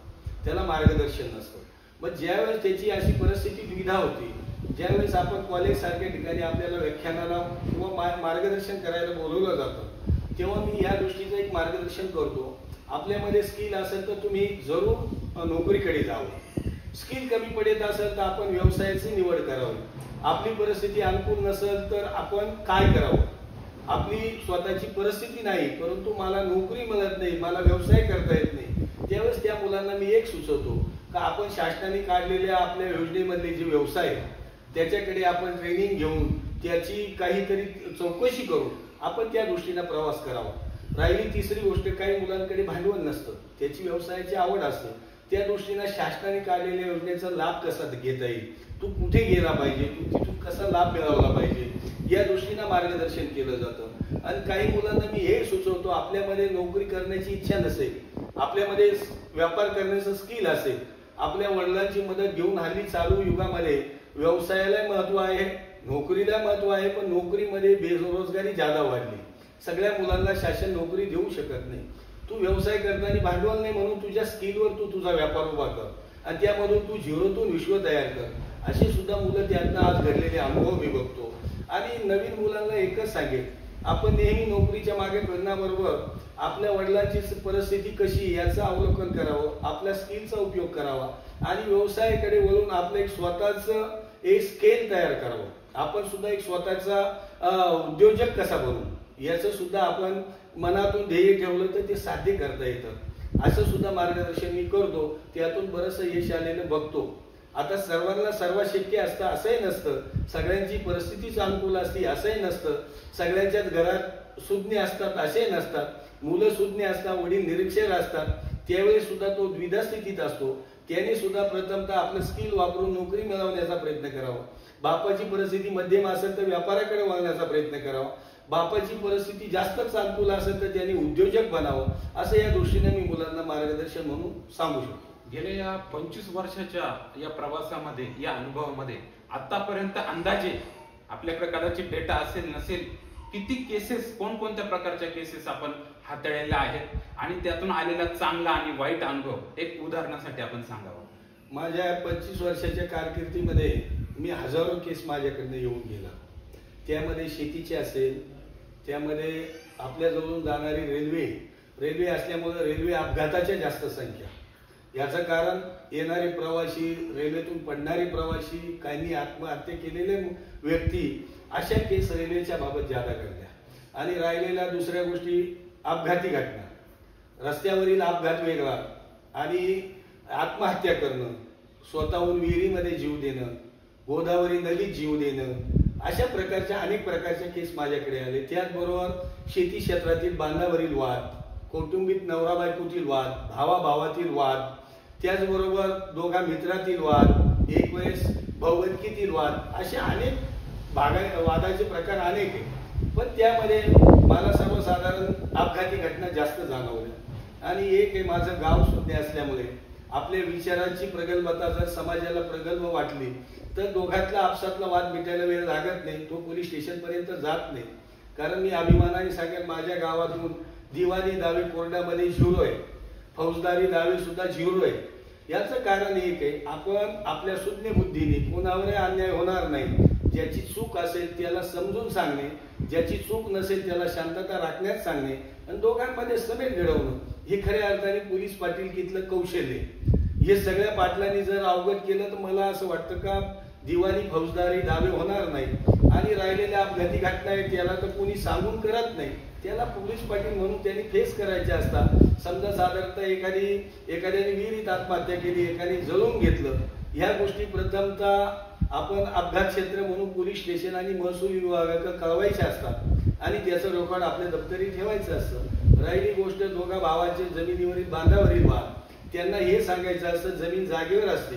त्याला मार्गदर्शन नसतं. मग ज्यावेळेस त्याची अशी परिस्थिती द्विधा होती, ज्यावेळेस आपण कॉलेज सारख्या ठिकाणी आपल्याला व्याख्यानाला किंवा मार्गदर्शन करायला बोलवलं जातं, तेव्हा मी या दृष्टीचं एक मार्गदर्शन करतो. आपल्यामध्ये स्किल असेल तर तुम्ही जरूर नोकरीकडे जावं. स्किल कमी पडत असेल तर आपण व्यवसायाची निवड करावी. आपली परिस्थिती अनुकूल नसेल तर आपण काय करावं. आपली स्वतःची परिस्थिती नाही, परंतु मला नोकरी मिळत नाही, मला व्यवसाय करता येत नाही, त्यावेळेस त्या मुलांना मी एक सुचवतो का आपण शासनाने काढलेल्या आपल्या योजनेमधले जे व्यवसाय त्याच्याकडे आपण ट्रेनिंग घेऊन त्याची काहीतरी चौकशी करून आपण त्या दृष्टीने प्रवास करावा. राहिली तिसरी गोष्ट, काही मुलांकडे भांडवल नसतं, त्याची व्यवसायाची आवड असते, त्या दृष्टीने शासनाने काढलेल्या योजनेचा लाभ कसा घेता येईल, तू कुठे गेला पाहिजे, तू तिथून कसा लाभ मिळवला पाहिजे, या दृष्टीने मार्गदर्शन केलं जातं. आणि काही मुलांना मी हे सुचवतो, आपल्यामध्ये नोकरी करण्याची इच्छा नसेल, आपल्यामध्ये व्यापार करण्याचं स्किल असेल, आपल्या वडिलांची मदत घेऊन हल्ली चालू युगामध्ये व्यवसायाला महत्व आहे, नोकरीला महत्व आहे, पण नोकरीमध्ये बेरोजगारी जादा वाढली. सगळ्या मुलांना शासन नोकरी देऊ शकत नाही. तू व्यवसाय करताना भांडवल नाही म्हणून तुझ्या स्किलवर तू तुझा व्यापार उभा कर आणि त्यामधून तू झिरोतून विश्व तयार कर. अशी सुद्धा मुलं त्यांना आज घडलेले अनुभव मी बघतो. आणि नवीन मुलांना एकच सांगेल, आपण नेहमी नोकरीच्या मागे फिरण्याबरोबर आपल्या वडिलांची परिस्थिती कशी याचं अवलोकन करावं, आपल्या स्किलचा उपयोग करावा आणि व्यवसायाकडे वळून आपलं एक स्वतःचं एक स्केल तयार करावं. आपण सुद्धा एक स्वतःचा उद्योजक कसा बनू याचं सुद्धा आपण मनातून ध्येय ठेवलं तर ते साध्य करता येतं. असं सुद्धा मार्गदर्शन मी करतो, त्यातून बरंचसं यश आलेलं बघतो. आता सर्वांना सर्व शक्य असतं असंही नसतं, सगळ्यांची परिस्थितीच अनुकूल असते असंही नसतं, सगळ्यांच्याच घरात सुज्ञ असतात असेही नसतात, मुलं सुज्ञ असतात, वडील निरीक्षक असतात, त्यावेळी सुद्धा तो द्विधा स्थितीत असतो. त्याने सुद्धा प्रथमतः आपलं स्किल वापरून नोकरी मिळवण्याचा प्रयत्न करावा. बापाची परिस्थिती मध्यम असेल तर व्यापाराकडे वळण्याचा प्रयत्न करावा. बापाची परिस्थिती जास्तच अनुकूल असेल तर त्यांनी उद्योजक बनावं. असं या दृष्टीने मी मुलांना मार्गदर्शन म्हणून सांगू शकतो. गेल्या या 25 वर्षाच्या या प्रवासामध्ये, या अनुभवामध्ये आतापर्यंत अंदाजे आपल्याकडे कदाचित डेटा असेल नसेल, किती केसेस, कोणकोणत्या प्रकारच्या केसेस आपण हाताळलेल्या आहेत आणि त्यातून आलेला चांगला आणि वाईट अनुभव एक उदाहरणासाठी आपण सांगावं. माझ्या 25 वर्षाच्या कारकिर्दीमध्ये मी हजारो केस माझ्याकडनं येऊन गेला. त्यामध्ये शेतीचे असेल, त्यामध्ये आपल्याजवळून जाणारी रेल्वे असल्यामुळे रेल्वे अपघाताच्या जास्त संख्या. याचं कारण येणारे प्रवासी, रेल्वेतून पडणारे प्रवासी, काहींनी आत्महत्या केलेले व्यक्ती, अशा केस रेल्वेच्या बाबत ज्यादा घडल्या. आणि राहिलेल्या दुसऱ्या गोष्टी अपघाती घटना, रस्त्यावरील अपघात वेगळा आणि आत्महत्या करणं, स्वतःहून विहिरीमध्ये जीव देणं, गोदावरी नदीत जीव देणं, अशा प्रकारच्या अनेक प्रकारच्या केस माझ्याकडे आले. त्याचबरोबर शेती क्षेत्रातील बांधावरील वाद, कौटुंबिक नवरा बायकोतील वाद, भावाभावातील वाद, त्याचबरोबर दोघा मित्रातील वाद, एक वेळेस भावबंदकीतील वाद, असे अनेक वादाचे प्रकार अनेक आहेत. पण त्यामध्ये मला सर्वसाधारण अपघाती घटना जास्त जाणवल्या. आणि एक आहे, माझं गाव सुज्ञ असल्यामुळे आपल्या विचारांची प्रगल्भता जर समाजाला प्रगल्भ वाटली तर दोघातला आपसातला वाद मिटायला वेळ लागत नाही, तो पोलीस स्टेशन पर्यंत जात नाही. कारण मी अभिमानाने सांगेन, माझ्या गावातून दिवाणी दावे कोर्टामध्ये 0 आहे, फौजदारी दावे सुद्धा 0 आहे. याचं कारण एक आहे, आपण आपल्या सुज्ञ बुद्धीने कोणावर अन्याय होणार नाही, ज्याची चूक असेल त्याला समजून सांगणे, ज्याची चूक नसेल त्याला शांतता राखण्यास सांगणे आणि दोघांमध्ये समेट घडवणं, हे खऱ्या अर्थाने पोलीस पाटीलकीतलं कौशल्य. हे सगळ्या पाटलांनी जर अवगत केलं तर मला असं वाटतं का दिवाणी फौजदारी दावे होणार नाही. आणि राहिलेल्या अपघाती घटना आहेत त्याला तर कोणी सांगून करत नाही, त्याला पोलीस पाटील म्हणून त्यांनी फेस करायचे असतात. समजा साधारणतः एखाद्याने विहिरीत आत्महत्या केली, एकाने जळून घेतलं, ह्या गोष्टी प्रथमतः आपण अपघात क्षेत्र म्हणून पोलीस स्टेशन आणि महसूल विभागाकडे कळवायचे असतात आणि त्याचं रेकॉर्ड आपल्या दप्तरी ठेवायचं असतं. राहिली गोष्ट दोघा भावाचे जमिनीवरील बांधावरील वाद, त्यांना हे सांगायचं असतं जमीन जागेवर असते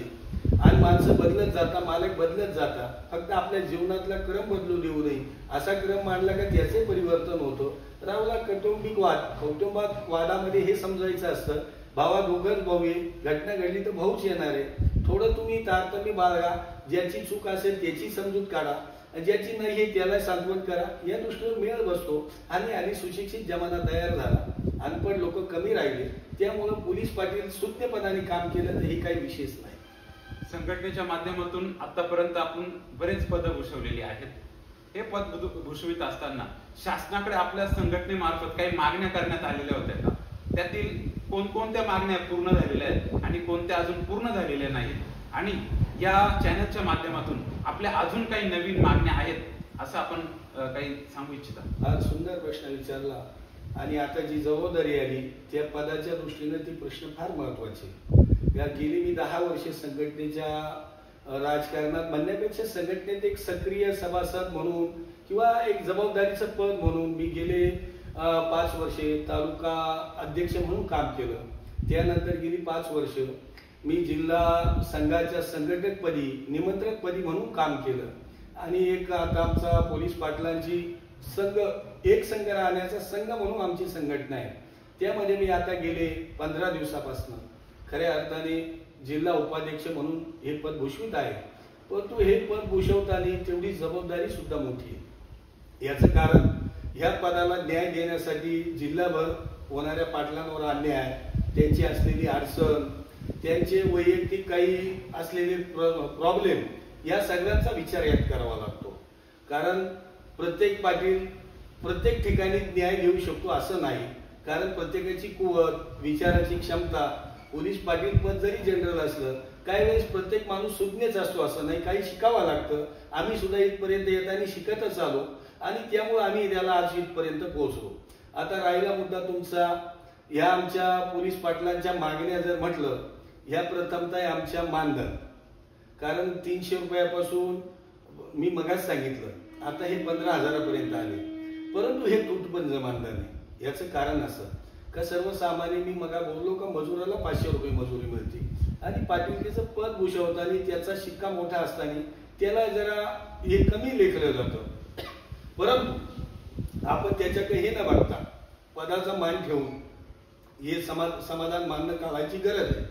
आणि माणसं बदलत जाता, मालक बदलत जाता, फक्त आपल्या जीवनातला क्रम बदलू देऊ नये. असा क्रम मांडला का त्याचे परिवर्तन होतं. रावला कौटुंबिक वाद, कौटुंबात वादामध्ये हे समजायचं असतं भावा दोघंच भाऊ आहे, घटना घडली तर भाऊच येणार आहे. थोडं तुम्ही तारतम्य बाळगा, ज्याची चूक असेल त्याची समजूत काढा ज्याची नाही हे त्याला सांत्वन करा, या दृष्टीवर मेळ बसतो. आणि सुशिक्षित जमाना तयार झाला, अनपढ लोक कमी राहिले, त्यामुळं पोलीस पाटील सुज्ञपणाने काम केलं तर हे काही विशेष नाही. संघटनेच्या माध्यमातून आतापर्यंत आपण बरेच पदं भूषवलेली आहेत. हे पद भूषवित असताना शासनाकडे आपल्या संघटनेमार्फत काही मागण्या करण्यात आलेल्या होत्या का? त्यातील कोणकोणत्या मागण्या पूर्ण झालेल्या आहेत आणि कोणत्या अजून पूर्ण झालेल्या नाहीत? आणि या चॅनलच्या माध्यमातून आपल्या अजून काही नवीन मागण्या आहेत असं आपण काही सांगू इच्छिता? हा सुंदर प्रश्न विचारला. आणि आता जी जबाबदारी आली त्या पदाच्या दृष्टीने ती प्रश्न फार महत्वाचे. या गेली मी 10 वर्षे संघटनेच्या राजकारणात म्हणण्यापेक्षा संघटनेत एक सक्रिय सभासद म्हणून किंवा एक जबाबदारीचं पद म्हणून मी गेले 5 वर्षे तालुका अध्यक्ष म्हणून काम केलं. त्यानंतर गेली 5 वर्ष मी जिल्हा संघाच्या संघटकपदी निमंत्रकपदी म्हणून काम केलं. आणि एक आता आमचा पोलीस पाटलांची संघ एक संघ राहण्याचा संघ म्हणून आमची संघटना आहे. त्यामध्ये मी आता गेले 15 दिवसापासून खऱ्या अर्थाने जिल्हा उपाध्यक्ष म्हणून हे पद भूषवित आहे. परंतु हे पद भूषवताना तेवढी जबाबदारी सुद्धा मोठी आहे. याचं कारण ह्या पदाला न्याय देण्यासाठी जिल्हाभर होणाऱ्या पाटलांवर अन्याय, त्यांची असलेली अडचण, त्यांचे वैयक्तिक काही असलेले प्रॉब्लेम, या सगळ्यांचा विचार यात करावा लागतो. कारण प्रत्येक पाटील प्रत्येक ठिकाणी न्याय देऊ शकतो असं नाही. कारण प्रत्येकाची कुवत, विचाराची क्षमता, पोलीस पाटील पद जरी जनरल असलं काही वेळेस प्रत्येक माणूस सुज्ञच असतो असं नाही, काही शिकावं लागतं. आम्ही सुद्धा इथपर्यंत येताना शिकतच आलो आणि त्यामुळे आम्ही त्याला आज इथपर्यंत पोहोचलो. आता राहिला मुद्दा तुमचा, ह्या आमच्या पोलीस पाटलांच्या मागण्या जर म्हटलं, ह्या प्रथमतः आमच्या मानधन. कारण 300 रुपयापासून मी मगाच सांगितलं आता हे 15,000पर्यंत आले, परंतु हे तुटबंद मानधन आहे. याचं कारण असं का सर्वसामान्य मी मगा बोललो का मजुराला 500 रुपये मजुरी मिळते आणि पाटीलकीचं पद भूषवताना त्याचा शिक्का मोठा असताना त्याला जरा हे कमी लेखलं जातं. परंतु आपण त्याच्याकडे हे न बघता पदाचा मान ठेवून हे समाधान मानणं काढायची गरज आहे.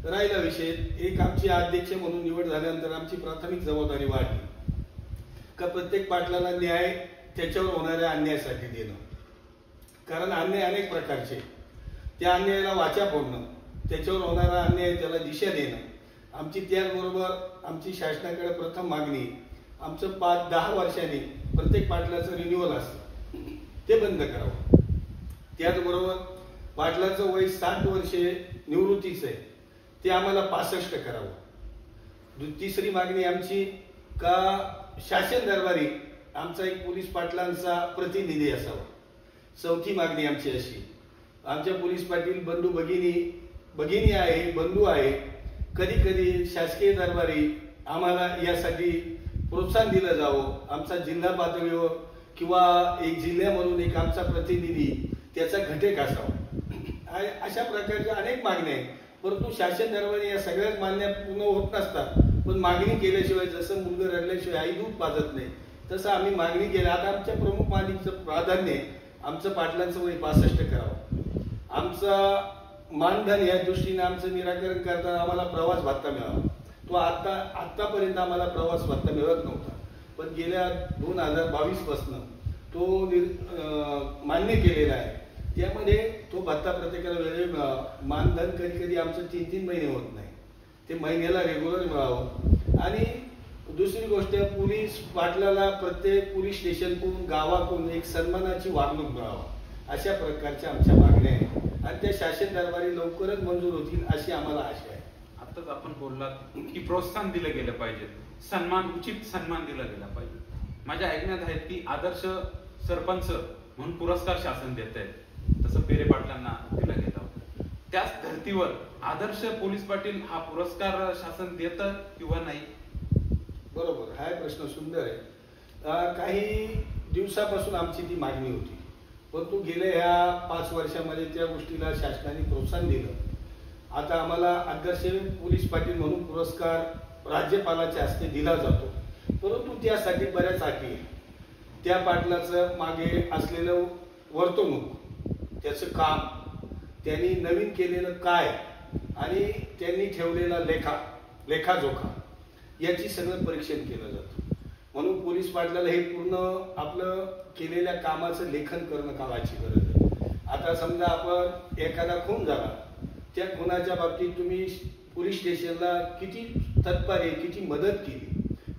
राहिला विषय, एक आमची अध्यक्ष म्हणून निवड झाल्यानंतर आमची प्राथमिक जबाबदारी वाढली का प्रत्येक पाटलाला न्याय त्याच्यावर होणाऱ्या अन्यायासाठी देणं. कारण अन्याय अनेक प्रकारचे, त्या अन्यायाला वाचा फोडणं, त्याच्यावर होणारा अन्याय त्याला दिशा देणं. आमची त्याचबरोबर आमची शासनाकडे प्रथम मागणी, आमचं 5-10 वर्षांनी प्रत्येक पाटलाचं रिन्युअल असतं ते बंद करावं. त्याचबरोबर पाटलाचं वय 60 वर्षे निवृत्तीचं आहे ते आम्हाला 65 करावं. तिसरी मागणी आमची का शासन दरबारी आमचा एक पोलीस पाटलांचा प्रतिनिधी असावा. चौथी मागणी आमची अशी, आमच्या पोलीस पाटील बंधू भगिनी आहे, बंधू आहे, कधी कधी शासकीय दरबारी आम्हाला यासाठी प्रोत्साहन दिलं जावं. आमचा जिल्हा पातळीवर किंवा एक जिल्हा म्हणून एक आमचा प्रतिनिधी त्याचा घटक असावा. अशा प्रकारच्या अनेक मागण्या आहेत. परंतु शासन दरबारी या सगळ्याच मागण्या पूर्ण होत नसतात. पण मागणी केल्याशिवाय, जसं मुलगा रडल्याशिवाय आई दूध पाजत नाही, तसं आम्ही मागणी केली. आता आमच्या प्रमुख मागणीचं प्राधान्य आमचं पाटलांचं वय 65 करावं. आमचा मानधन या दृष्टीने आमचं निराकरण करताना आम्हाला प्रवास भत्ता मिळावा. तो आतापर्यंत आम्हाला प्रवास भत्ता मिळत नव्हता, पण गेल्या 2022 पासून तो मान्य केलेला आहे. त्यामध्ये तो भत्ता प्रत्येकाला वेळेवर मिळावा. मानधन कधी कधी आमचं 3-3 महिने होत नाही, ते महिन्याला रेग्युलर मिळावं. आणि दुसरी गोष्ट, पोलीस पाटलाला प्रत्येक पोलीस स्टेशनतून गावातून एक सन्मानाची वागणूक मिळावं. अशा प्रकारच्या आमच्या मागण्या आहेत आणि त्या शासन दरबारी लवकरच मंजूर होतील अशी आम्हाला आशा आहे. आताच आपण बोललात की प्रोत्साहन दिलं गेलं पाहिजे, उचित सन्मान दिला गेला पाहिजे. माझ्या ऐकण्यात आहेत की आदर्श सरपंच म्हणून पुरस्कार शासन देत आहे, तसं पेरे पाटलांना दिला गेला होता. त्याच धर्तीवर आदर्श पोलीस पाटील हा पुरस्कार शासन देतं किंवा नाही? बरोबर, हा प्रश्न सुंदर आहे. काही दिवसापासून आमची ती मागणी होती, परंतु गेल्या ह्या 5 वर्षामध्ये त्या गोष्टीला शासनाने प्रोत्साहन दिलं. आता आम्हाला आदर्श पोलीस पाटील म्हणून पुरस्कार राज्यपालाच्या हस्ते दिला जातो, परंतु त्यासाठी बऱ्याच अटी आहेत. त्या पाटलाचं मागे असलेलं वर्तणूक, त्याचं काम, त्यांनी नवीन केलेलं काय आणि त्यांनी ठेवलेला लेखाजोखा याची सगळं परीक्षण केलं जातं. म्हणून पोलीस पाटलाला हे पूर्ण आपलं केलेल्या कामाचं लेखन करणं कामाची गरज आहे. आता समजा आपण एखादा खून झाला, त्या खुनाच्या बाबतीत तुम्ही पोलीस स्टेशनला किती तत्पर किती मदत केली.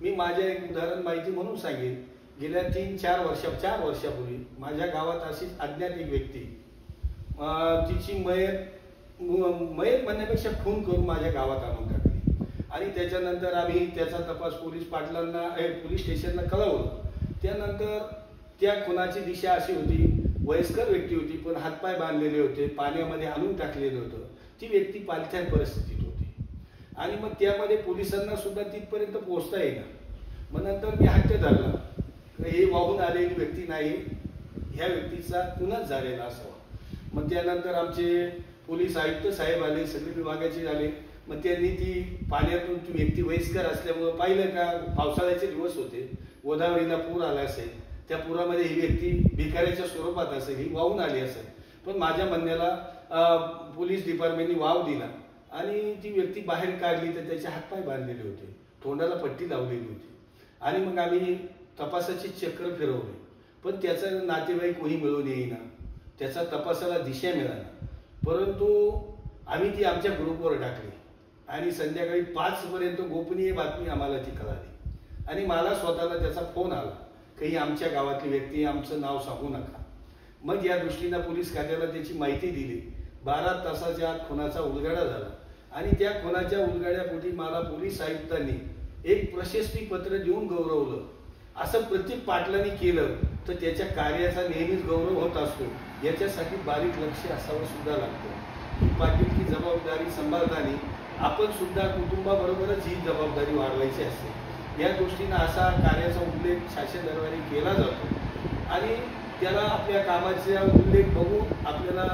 मी माझ्या एक उदाहरण माहिती म्हणून सांगेन. गेल्या 4 वर्षापूर्वी माझ्या गावात अशीच अज्ञात एक व्यक्ती तिची मयत म्हणण्यापेक्षा खून करून माझ्या गावात आणून टाकली आणि त्याच्यानंतर आम्ही त्याचा तपास पोलीस पाटलांना पोलीस स्टेशनला कळवलं. त्यानंतर त्या खुनाची दिशा अशी होती, वयस्कर व्यक्ती होती पण हातपाय बांधलेले होते, पाण्यामध्ये आणून टाकलेलं होतं. ती व्यक्ती पालथ्या परिस्थितीत होती आणि मग त्यामध्ये पोलिसांना सुद्धा तिथपर्यंत पोहोचता येईना. मग नंतर मी हट्ट धरला, हे वाहून आलेली व्यक्ती नाही, ह्या व्यक्तीचा खूनच झालेला असावा. मग त्यानंतर आमचे पोलीस आयुक्त साहेब आले, सगळे विभागाचे आले. मग त्यांनी ती पाण्यातून ती व्यक्ती वयस्कर असल्यामुळं पाहिलं का पावसाळ्याचे दिवस होते, गोदावरीला पूर आला असेल, त्या पुरामध्ये ही व्यक्ती भिकाऱ्याच्या स्वरूपात असेल, ही वाहून आली असेल. पण माझ्या म्हणण्याला पोलीस डिपार्टमेंटने वाव दिला आणि ती व्यक्ती बाहेर काढली तर त्याचे हातपाय बांधलेले होते, तोंडाला पट्टी लावलेली होती आणि मग आम्ही तपासाची चक्र फिरवले. पण त्याचा नातेवाईक कोणी मिळून येईना, त्याचा तपासाला दिशा मिळाला. परंतु आम्ही ती आमच्या ग्रुपवर टाकली आणि संध्याकाळी 5 पर्यंत गोपनीय बातमी आम्हाला ती कळाली आणि मला स्वतःला त्याचा फोन आला की आमच्या गावातली व्यक्ती, आमचं नाव सांगू नका. मग या दृष्टीनं पोलीस खात्याला त्याची माहिती दिली. 12 तासाच्या आत खुनाचा उलगडा झाला आणि त्या खुनाच्या उलगड्यापोटी मला पोलीस आयुक्तांनी एक प्रशस्ती पत्र देऊन गौरवलं. असं प्रत्येक पाटलांनी केलं तर त्याच्या कार्याचा नेहमीच गौरव होत असतो. याच्यासाठी बारीक लक्ष असावं सुद्धा लागतं. पाटील की जबाबदारी सांभाळताना आपण सुद्धा कुटुंबाबरोबरच ही जबाबदारी वाढवायची असते. या दृष्टीनं असा कार्याचा उल्लेख शासन दरबारी केला जातो आणि त्याला आपल्या कामाचा उल्लेख बघून आपल्याला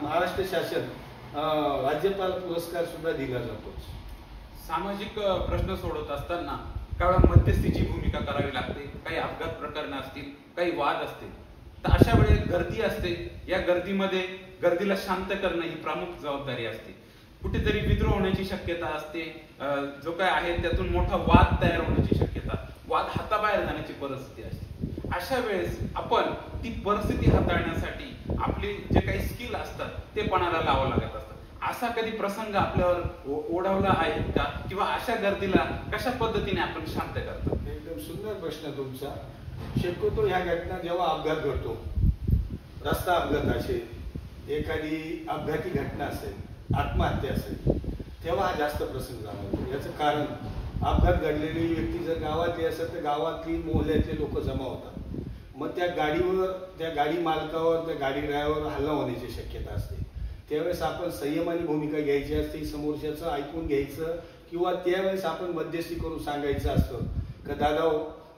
महाराष्ट्र शासन राज्यपाल पुरस्कार सुद्धा दिला जातो. सामाजिक प्रश्न सोडवत असताना काही वेळा मध्यस्थीची भूमिका करावी लागते. काही अपघात प्रकरण असतील, काही वाद असतील, तर अशा वेळेस गर्दी असते. या गर्दीमध्ये गर्दीला शांत करणं ही प्रमुख जबाबदारी असते. कुठेतरी विद्रोह होण्याची शक्यता असते, जो काय आहे त्यातून मोठा वाद तयार होण्याची शक्यता, वाद हाताबाहेर जाण्याची परिस्थिती असते. अशा वेळेस आपण ती परिस्थिती हाताळण्यासाठी आपले जे काही स्किल असतात ते पणाला लावावं लागत असतात. असा कधी प्रसंग आपल्यावर ओढवला आहे का, किंवा अशा गर्दीला कशा पद्धतीने आपण शांत करतो? एकदम सुंदर प्रश्न तुमचा. शक्यतो ह्या घटना जेव्हा अपघात घडतो, रस्ता अपघात असेल, एखादी अपघाती घटना असेल, आत्महत्या असेल, तेव्हा हा जास्त प्रसंग जाणवतो. याचं कारण अपघात घडलेली व्यक्ती जर गावातली असेल तर गावातली मोहल्ल्यातले लोक जमा होतात. मग त्या गाडीवर, त्या गाडी मालकावर, त्या गाडी ड्रायव्हरवर हल्ला होण्याची शक्यता असते. त्यावेळेस आपण संयमाने भूमिका घ्यायची असते, समोरच्याचं ऐकून घ्यायचं किंवा त्यावेळेस आपण मध्यस्थी करून सांगायचं असतं की दादा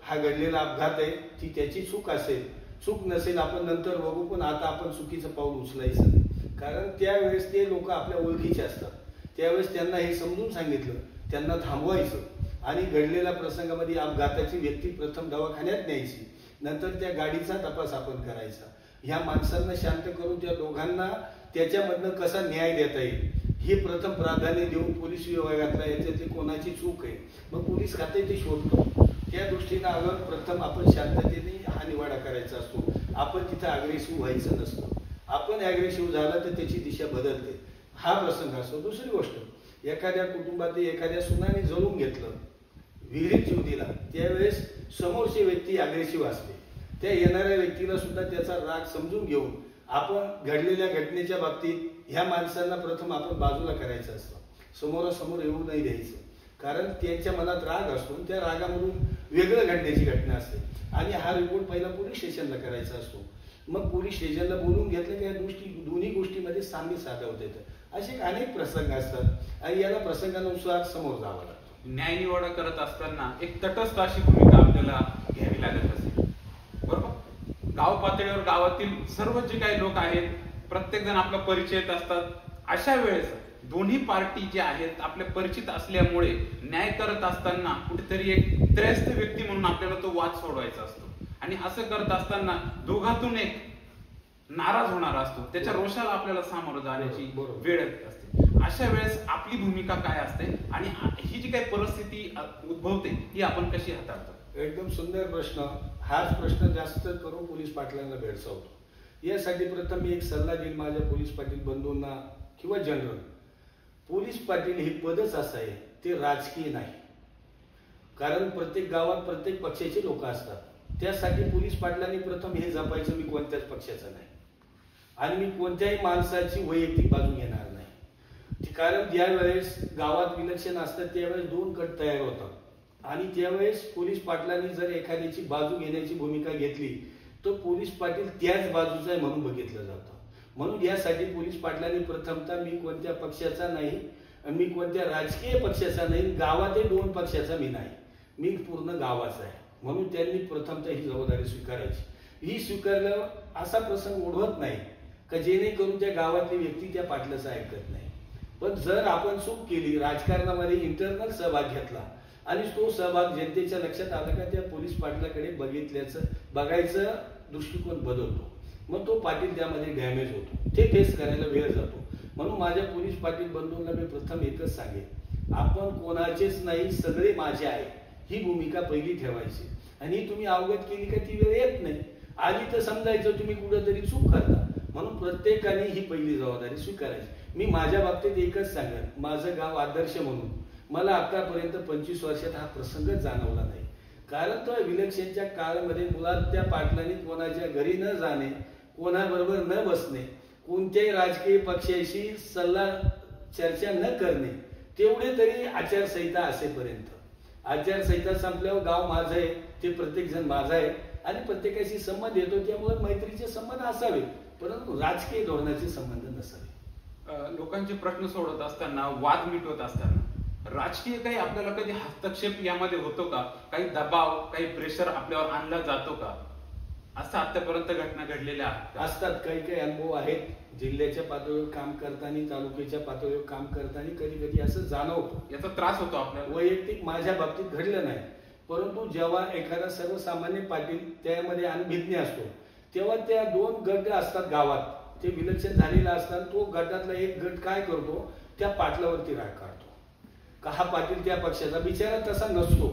हा घडलेला अपघात आहे, ती त्याची चूक असेल, चूक नसेल आपण नंतर बघू, पण आता आपण चुकीचं पाऊल उचलायचं नाही. कारण त्यावेळेस ते लोक आपल्या ओळखीचे असतात. त्यावेळेस त्यांना हे समजून सांगितलं, त्यांना थांबवायचं आणि घडलेल्या प्रसंगामध्ये अपघाताची व्यक्ती प्रथम दवाखान्यात न्यायची, नंतर त्या गाडीचा तपास आपण करायचा. ह्या माणसांना शांत करून त्या दोघांना त्याच्यामधनं कसा न्याय देता येईल हे प्रथम प्राधान्य देऊन पोलीस विभागातला याच्यातली कोणाची चूक आहे मग पोलीस खाते ते शोधतो. त्या दृष्टीनं आल्यावर प्रथम आपण शांततेने हा निवाडा करायचा असतो. आपण तिथं अग्रेसिव्ह व्हायचं नसतं. आपण अग्रेसिव्ह झालं तर त्याची दिशा बदलते. हा प्रसंग असतो. दुसरी गोष्ट, एखाद्या कुटुंबातील एखाद्या सुनाने जळून घेतलं, विहिरीत जीव दिला, त्यावेळेस समोरची व्यक्ती अग्रेसिव्ह असते. त्या येणाऱ्या व्यक्तीला सुद्धा त्याचा राग समजून घेऊन आपण घडलेल्या घटनेच्या बाबतीत ह्या माणसांना प्रथम आपण बाजूला करायचं असतं. समोरासमोर येऊ नाही द्यायचं. कारण त्यांच्या मनात राग असतो, त्या रागामधून वेगळं घडण्याची घटना असते आणि हा रिपोर्ट पहिला पोलीस स्टेशनला करायचा असतो. मग पोलीस स्टेशनला बोलून घेतलं की या दोन्ही गोष्टीमध्ये साम्य साधवता येतं. असे अनेक प्रसंग असतात आणि याला प्रसंगानुसार समोर जावं लागतं. न्याय निवाडा करत असताना एक तटस्थ अशी भूमिका आपल्याला घ्यावी लागत असते, बरोबर? गाव पातळीवर गावातील सर्व जे काही लोक आहेत, प्रत्येक जण आपला परिचयत असतात. अशा वेळेस दोन्ही पार्टी जे आहेत आपले परिचित असल्यामुळे न्याय करत असताना कुठेतरी एक त्रयस्थ व्यक्ती म्हणून आपल्याला तो वाद सोडवायचा असतो आणि असं करत असताना दोघातून एक नाराज होणार असतो. त्याच्या रोषाला आपल्याला सामोरं जाण्याची वेळ असते. अशा वेळेस आपली भूमिका काय असते आणि ही जी काही परिस्थिती उद्भवते ही आपण कशी हाताळतो? एकदम सुंदर प्रश्न. हाच प्रश्न जास्त करून पोलीस पाटलांना भेडसावतो. यासाठी प्रथम मी एक सल्ला देईल माझ्या पोलीस पाटील बंधूंना किंवा जनरल. पोलीस पाटील हे पदच असं आहे, ते राजकीय नाही. कारण प्रत्येक गावात प्रत्येक पक्षाचे लोक असतात. त्यासाठी पोलीस पाटलांनी प्रथम हे जपायचं, मी कोणत्याच पक्षाचा नाही आणि मी कोणत्याही माणसाची वैयक्तिक बाजू घेणार नाही. कारण ज्यावेळेस गावात इलेक्शन असतात त्यावेळेस दोन गट तयार होतात आणि त्यावेळेस पोलीस पाटलांनी जर एखाद्याची बाजू घेण्याची भूमिका घेतली तर पोलीस पाटील त्याच बाजूचा आहे म्हणून बघितलं जातं. म्हणून यासाठी पोलीस पाटलांनी प्रथमतः मी कोणत्या पक्षाचा नाही, मी कोणत्या राजकीय पक्षाचा नाही, गावातही दोन पक्षाचा मी नाही, मी पूर्ण गावाचा आहे. म्हणून त्यांनी प्रथमतः ही जबाबदारी स्वीकारायची. ही स्वीकारल्यावर असा प्रसंग ओढवत नाही का जेणेकरून त्या गावातली व्यक्ती त्या पाटलाचं ऐकत नाही. पण जर आपण चूक केली, राजकारणामध्ये इंटरनल सहभाग घेतला आणि तो सहभाग जनतेच्या लक्षात आला का त्या पोलीस पाटलाकडे बघायचं दृष्टिकोन बदलतो, मग तो पाटील त्यामध्ये डॅमेज होतो, ते फेस करायला वेळ जातो. म्हणून माझ्या पोलीस पाटील बंधूंना मी प्रथम एकच सांगेन, आपण कोणाचेच नाही, सगळे माझे आहे, ही भूमिका पहिली ठेवायची. आणि तुम्ही अवगत केली का ती वेळ येत नाही, आधी तर समजायचं तुम्ही कुठेतरी चूक करता. म्हणून प्रत्येकाने ही पहिली जबाबदारी स्वीकारायची. मी माझ्या बाबतीत एकच सांगेन, माझं गाव आदर्श म्हणून मला आतापर्यंत 25 वर्षात हा प्रसंग जाणवला नाही. कारण तो इलेक्शनच्या काळामध्ये मुळात त्या पाटलांनी कोणाच्या घरी न जाणे, कोणाबरोबर न बसणे, कोणत्याही राजकीय पक्षाशी सल्ला चर्चा न करणे, तेवढे तरी आचारसंहिता असेपर्यंत. आचारसंहिता संपल्यावर गाव माझं आहे, ते प्रत्येक जण माझा आहे आणि प्रत्येकाशी संबंध येतो. त्यामुळे मैत्रीचे संबंध असावे, परंतु राजकीय धोरणाचे संबंध नसावे. लोकांचे प्रश्न सोडत असताना, वाद मिटवत असताना राजकीय काही आपल्याला कधी हस्तक्षेप यामध्ये होतो का? काही दबाव, काही प्रेशर आपल्यावर आणला जातो का? असं आतापर्यंत घटना घडलेल्या असतात. काही अनुभव आहेत. जिल्ह्याच्या पातळीवर काम करताना, तालुक्याच्या पातळीवर काम करताना कधी कधी असं जाणवतो, याचा त्रास होतो आपल्याला. वैयक्तिक माझ्या बाबतीत घडलं नाही, परंतु जेव्हा एखादा सर्वसामान्य पाटील त्यामध्ये अनभिज्ञ असतो तेव्हा त्या दोन गट असतात गावात, ते विलक्षण झालेला असतात. तो गटातला एक गट काय करतो, त्या पाटलावरती राग काढतो का हा पाटील त्या पक्षाचा, बिचारा तसा नसतो,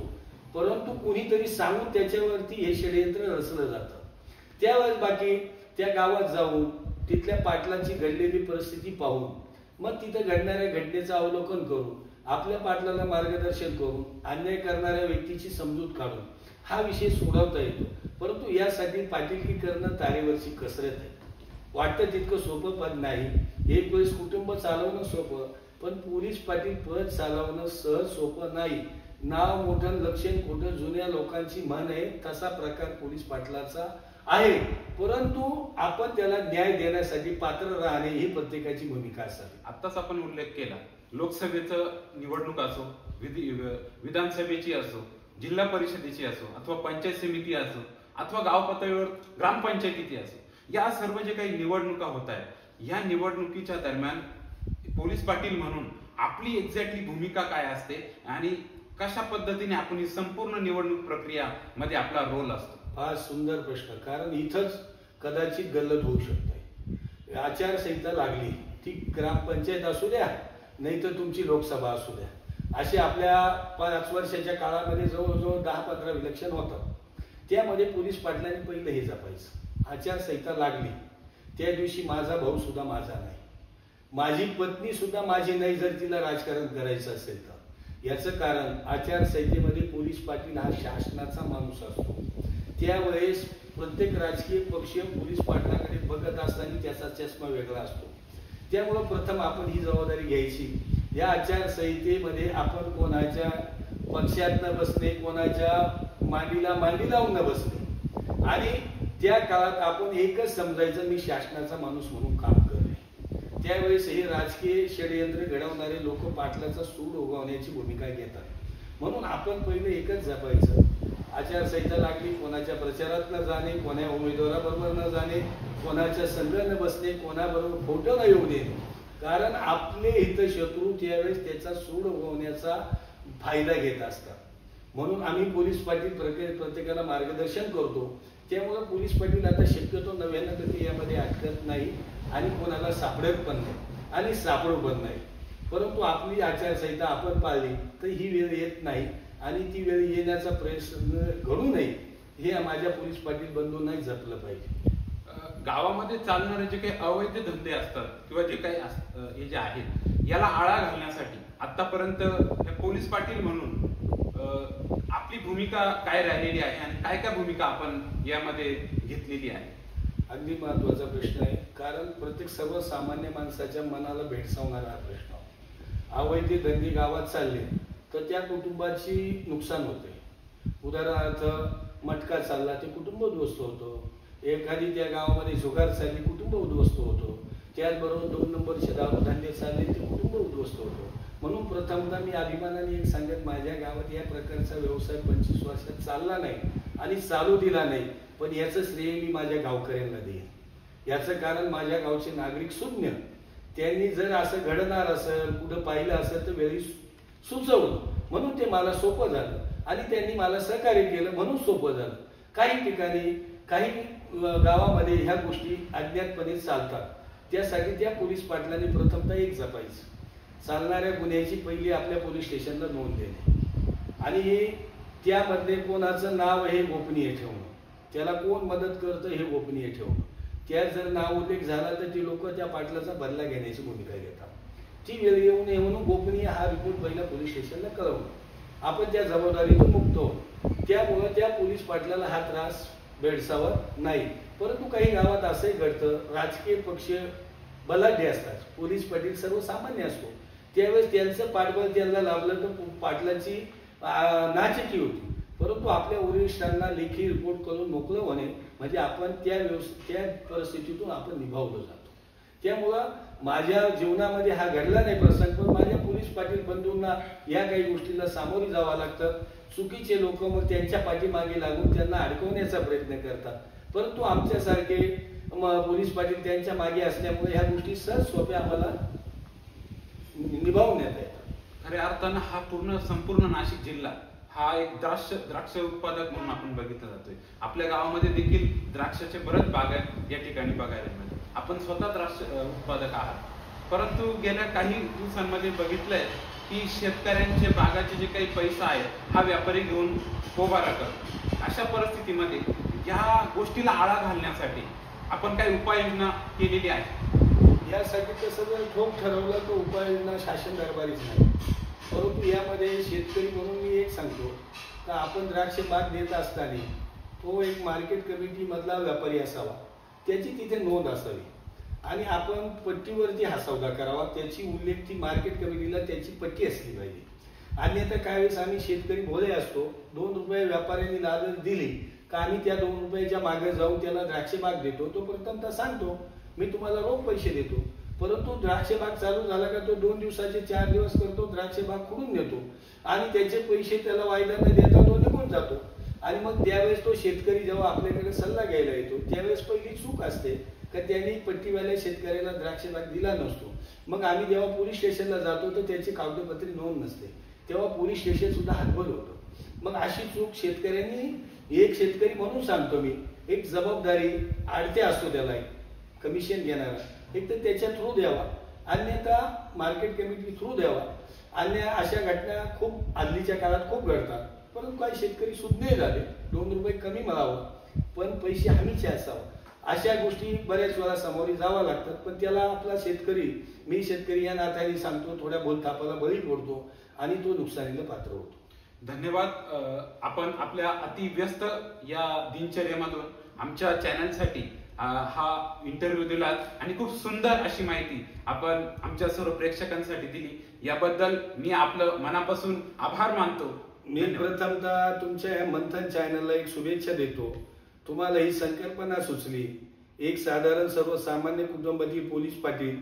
परंतु कुणीतरी सांगून त्याच्यावरती हे षडयंत्र रचलं जातं. त्यावेळेस बाकी त्या गावात जाऊन तिथल्या पाटलांची घडलेली परिस्थिती पाहून मग तिथं घडणाऱ्या घटनेचं अवलोकन करून आपल्या पाटलाला मार्गदर्शन करून अन्याय करणाऱ्या व्यक्तीची समजूत काढून हा विषय सोडवता येतो. परंतु यासाठी पाटीलकी करणं तारेवरची कसरत आहे. वाटतं तितकं सोपं पद नाही. एक वेळेस कुटुंब चालवणं सोपं, पण पोलीस पाटील पद चालवणं सहज सोपं नाही. नाव मोठं लक्षण खोटं, जुन्या लोकांची म्हण आहे, तसा प्रकार पोलीस पाटलाचा आहे. परंतु आपण त्याला न्याय देण्यासाठी पात्र राहणे ही प्रत्येकाची भूमिका असावी. आत्ताच आपण उल्लेख केला, लोकसभेचं निवडणूक असो, विधानसभेची असो, जिल्हा परिषदेची असो, अथवा पंचायत समिती असो, अथवा गाव पातळीवर ग्रामपंचायती असो, या सर्व जे काही निवडणुका होत आहेत, या निवडणुकीच्या दरम्यान पोलीस पाटील म्हणून आपली एक्झॅक्टली भूमिका काय असते आणि कशा पद्धतीने आपण ही संपूर्ण निवडणूक प्रक्रिया मध्ये आपला रोल असतो? फार सुंदर प्रश्न. कारण इथंच कदाचित गल्लत होऊ शकते. आचारसंहिता लागली, ती ग्रामपंचायत असू द्या नाही तर तुमची लोकसभा असू द्या, असे आपल्या 5 वर्षाच्या काळामध्ये जवळजवळ 10-15 इलेक्शन होतात. त्यामध्ये पोलीस पाटलांनी पहिलं हे जपायचं. आचारसंहिता लागली त्या दिवशी माझा भाऊ सुद्धा माझा नाही, माझी पत्नी सुद्धा माझी नाही, जर तिला राजकारण करायचं असेल तर. याचं कारण आचारसंहितेमध्ये पोलीस पाटील हा शासनाचा माणूस असतो. त्यावेळेस प्रत्येक राजकीय पक्ष पोलीस पाटलाकडे बघत असताना त्याचा चष्मा वेगळा असतो. त्यामुळे प्रथम आपण ही जबाबदारी घ्यायची. या आचारसंहितेमध्ये आपण कोणाच्या पक्षात न बसणे, कोणाच्या मांडीला मांडी लावून न बसणे आणि त्या काळात आपण एकच समजायचं, मी शासनाचा माणूस म्हणून काम करणे. त्यावेळेस हे राजकीय षडयंत्र घडवणारे लोक पाटलाचा सूड उगवण्याची भूमिका घेतात. म्हणून आपण पहिलं एकच जपायचं, आचारसंहिता लागली, कोणाच्या प्रचारात न जाणे, कोणा उमेदवाराबरोबर न जाणे, कोणाच्या संघ न बसणे, कोणाबरोबर खोटं न येऊ देणे. कारण आपले हितशत्रू त्यावेळेस त्याचा सूड उगवण्याचा फायदा घेत असतात. म्हणून आम्ही पोलीस पाटील प्रत्येकाला मार्गदर्शन करतो. त्यामुळे पोलीस पाटील आता शक्यतो 99% यामध्ये अटकत नाही आणि कोणाला सापडत पण नाही आणि सापडू पण नाही. परंतु आपली आचारसंहिता आपण पाळली तर ही वेळ येत नाही आणि ती वेळ येण्याचा प्रयत्न घडू नये हे माझ्या पोलीस पाटील बंधूंनाही जपलं पाहिजे. गावामध्ये चालणारे जे काही अवैध धंदे असतात किंवा जे काही हे जे आहेत याला आळा घालण्यासाठी आतापर्यंत हे पोलीस पाटील म्हणून आपली भूमिका काय राहिलेली आहे आणि काय काय भूमिका आपण यामध्ये घेतलेली आहे? अगदी महत्वाचा प्रश्न आहे, कारण प्रत्येक सर्वसामान्य माणसाच्या मनाला भेडसावणारा हा प्रश्न. अवैध धंदे गावात चालले तर त्या कुटुंबाची नुकसान होते. उदाहरणार्थ मटका चालला ते कुटुंब उद्ध्वस्त होतं, एखादी त्या गावामध्ये जुगार चालली कुटुंब उद्ध्वस्त होतो, त्याचबरोबर 2 नंबरचे दारू धंदे चालले ते कुटुंब उद्ध्वस्त होतं. म्हणून प्रथमतः मी अभिमानाने एक सांगत, माझ्या गावात या प्रकारचा व्यवसाय 25 वर्षात चालला नाही आणि चालू दिला नाही, पण याचं श्रेय मी माझ्या गावकऱ्यांना देईन. याचं कारण माझ्या गावचे नागरिक सुज्ञ, त्यांनी जर असं घडणार असेल कुठं पाहिलं असेल तर वेळी सुचवलं म्हणून ते मला सोपं झालं आणि त्यांनी मला सहकार्य केलं म्हणून सोपं झालं. काही ठिकाणी काही गावामध्ये ह्या गोष्टी अज्ञातपणे चालतात, त्यासाठी त्या पोलीस पाटलांनी प्रथमतः एक जपायचं, चालणाऱ्या गुन्ह्याची पहिली आपल्या पोलीस स्टेशनला नोंद देणे आणि त्यामध्ये कोणाचं नाव हे गोपनीय ठेवणं, त्याला कोण मदत करतं हे गोपनीय ठेवणं. त्यात जर नाव उल्लेख झाला तर ती लोक त्या पाटलाचा बदला घेण्याची भूमिका घेतात. ती वेळ येऊ नये म्हणून गोपनीय हा रिपोर्ट पहिल्या पोलीस स्टेशनला कळवणं, आपण त्या जबाबदारीतून मुक्त होतो. त्यामुळे त्या पोलीस पाटलाला हा त्रास भेडसावत नाही. परंतु काही गावात असंही घडतं, राजकीय पक्ष बलाढ्य असतात, पोलीस पाटील सर्वसामान्य असतो, त्यावेळेस त्यांचं पाठबळ त्यांना लाभलं तर पाटलाची नाचक्की होती. परंतु आपल्या वरिष्ठांना लेखी रिपोर्ट करून मोकळं होणे म्हणजे आपण त्या परिस्थितीतून आपण निभावलं जातो. त्यामुळं माझ्या जीवनामध्ये हा घडला नाही प्रसंग, पण माझ्या पोलीस पाटील बंधूंना या काही गोष्टीला सामोरी जावं लागतं. चुकीचे लोक मग त्यांच्या पाठीमागे लागून त्यांना अडकवण्याचा प्रयत्न करतात, परंतु आमच्यासारखे पोलीस पाटील त्यांच्या मागे असल्यामुळे ह्या गोष्टी सहज सोप्या आम्हाला निभावण्यात येतात. खऱ्या अर्थानं हा संपूर्ण नाशिक जिल्हा हा एक द्राक्ष उत्पादक म्हणून आपण बघितला जातोय. आपल्या गावामध्ये देखील द्राक्षाचे बरेच बागा या ठिकाणी बघायला मिळतात. आपण स्वतः द्राक्ष उत्पादक आहात, परंतु गेल्या काही दिवसांमध्ये बघितलंय की शेतकऱ्यांचे बागाचे जे काही पैसा आहे हा व्यापारी घेऊन पोबारा करतो. अशा परिस्थितीमध्ये या गोष्टीला आळा घालण्यासाठी आपण काही उपाययोजना केलेली आहे? यासाठी कसं जर ठोक ठरवलं तर उपाययोजना शासन दरबारीच नाही. परंतु यामध्ये शेतकरी म्हणून मी एक सांगतो का आपण द्राक्ष बाग देत असताना तो एक मार्केट कमिटी मधला व्यापारी असावा, त्याची तिथे नोंद असावी आणि आपण पट्टीवरती हा सौदा करावा, त्याची उल्लेख ती मार्केट कमिटीला त्याची पट्टी असली पाहिजे. अन्यथा काही वेळेस आम्ही शेतकरी भोळे असतो, 2 रुपये व्यापाऱ्यांनी लालच दिली का आम्ही त्या 2 रुपयाच्या मागे जाऊन त्याला द्राक्ष बाग देतो. तो प्रथमतः सांगतो मी तुम्हाला रोख पैसे देतो, परंतु द्राक्ष बाग चालू झाला का तो 2 दिवसाचे 4 दिवस करतो, द्राक्ष बाग खुडून देतो आणि त्याचे पैसे त्याला वायदा न देता तो निघून जातो. आणि मग त्यावेळेस तो शेतकरी जेव्हा आपल्याकडे सल्ला घ्यायला येतो त्यावेळेस पहिली चूक असते का त्यांनी पट्टीवाल्या शेतकऱ्याला द्राक्ष बाग दिला नसतो. मग आम्ही जेव्हा पोलीस स्टेशनला जातो तर त्याची कागदपत्री नोंद नसते, तेव्हा पोलीस स्टेशन सुद्धा हतबल होतं. मग अशी चूक शेतकऱ्यांनी, एक शेतकरी म्हणून सांगतो मी, एक जबाबदारी आडते असतो त्याला एक कमिशन घेणारा, एक तर त्याच्या थ्रू द्यावा, अन्यथा मार्केट कमिटी थ्रू द्यावा. अन्य अशा घटना खूप हल्लीच्या काळात खूप घडतात. परंतु काही शेतकरी सुज्ञ झाले, 2 रुपये कमी मिळावं पण पैसे हमीचे असावं, अशा गोष्टी बऱ्याच वेळा सामोरी जावं लागतात. पण त्याला आपला शेतकरी, मी शेतकरी या नात्याने सांगतो, थोड्या बोलतापाला बळी पडतो आणि तो नुकसानीला पात्र होतो. धन्यवाद. आपण आपल्या अतिव्यस्त या दिनचर्येमधून आमच्या चॅनलसाठी हा इंटरव्ह्यू दिलात आणि खूप सुंदर अशी माहिती आपण आमच्या सर्व प्रेक्षकांसाठी दिली, याबद्दल मी आपलं मनापासून आभार मानतो. मी प्रथमतः तुमच्या मंथन चॅनलला एक शुभेच्छा देतो. तुम्हाला ही संकल्पना सुचली, एक साधारण सर्वसामान्य कुटुंबातील पोलीस पाटील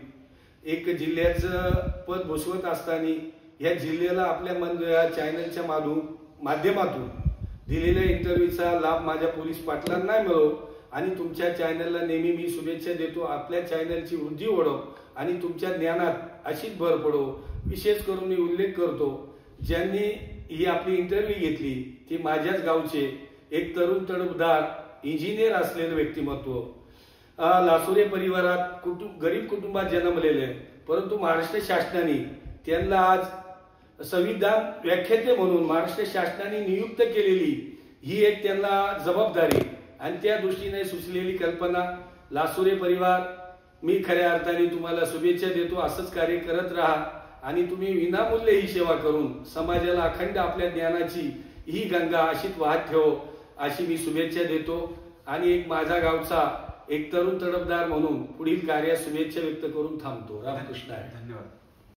एक जिल्ह्याचं पद भूषवत असताना या जिल्ह्याला आपल्या चॅनलच्या माध्यमातून दिलेल्या इंटरव्ह्यूचा लाभ माझ्या पोलीस पाटलांना मिळो आणि तुमच्या चॅनलला नेहमी मी शुभेच्छा देतो. आपल्या चॅनलची वृद्धी ओढव आणि तुमच्या ज्ञानात अशीच भर पडो. विशेष करून मी उल्लेख करतो, ज्यांनी ही आपली इंटरव्ह्यू घेतली ती माझ्याच गावचे एक तरुण तडफदार इंजिनियर असलेले व्यक्तिमत्व, लासुरे परिवारात गरीब कुटुंबात जन्मलेले, परंतु महाराष्ट्र शासनाने त्यांना आज संविधान व्याख्याते म्हणून महाराष्ट्र शासनाने नियुक्त केलेली ही एक त्यांना जबाबदारी आणि त्या दृष्टीने सुचलेली कल्पना लासुरे परिवार, मी खऱ्या अर्थाने तुम्हाला शुभेच्छा देतो. असंच कार्य करत राहा आणि तुम्ही विनामूल्य ही सेवा करून समाजाला अखंड आपल्या ज्ञानाची ही गंगा अशीच वाहत ठेव अशी मी शुभेच्छा देतो. आणि एक माझ्या गावचा एक तरुण तडफदार म्हणून पुढील कार्यास शुभेच्छा व्यक्त करून थांबतो. रामकृष्ण आहे. धन्यवाद.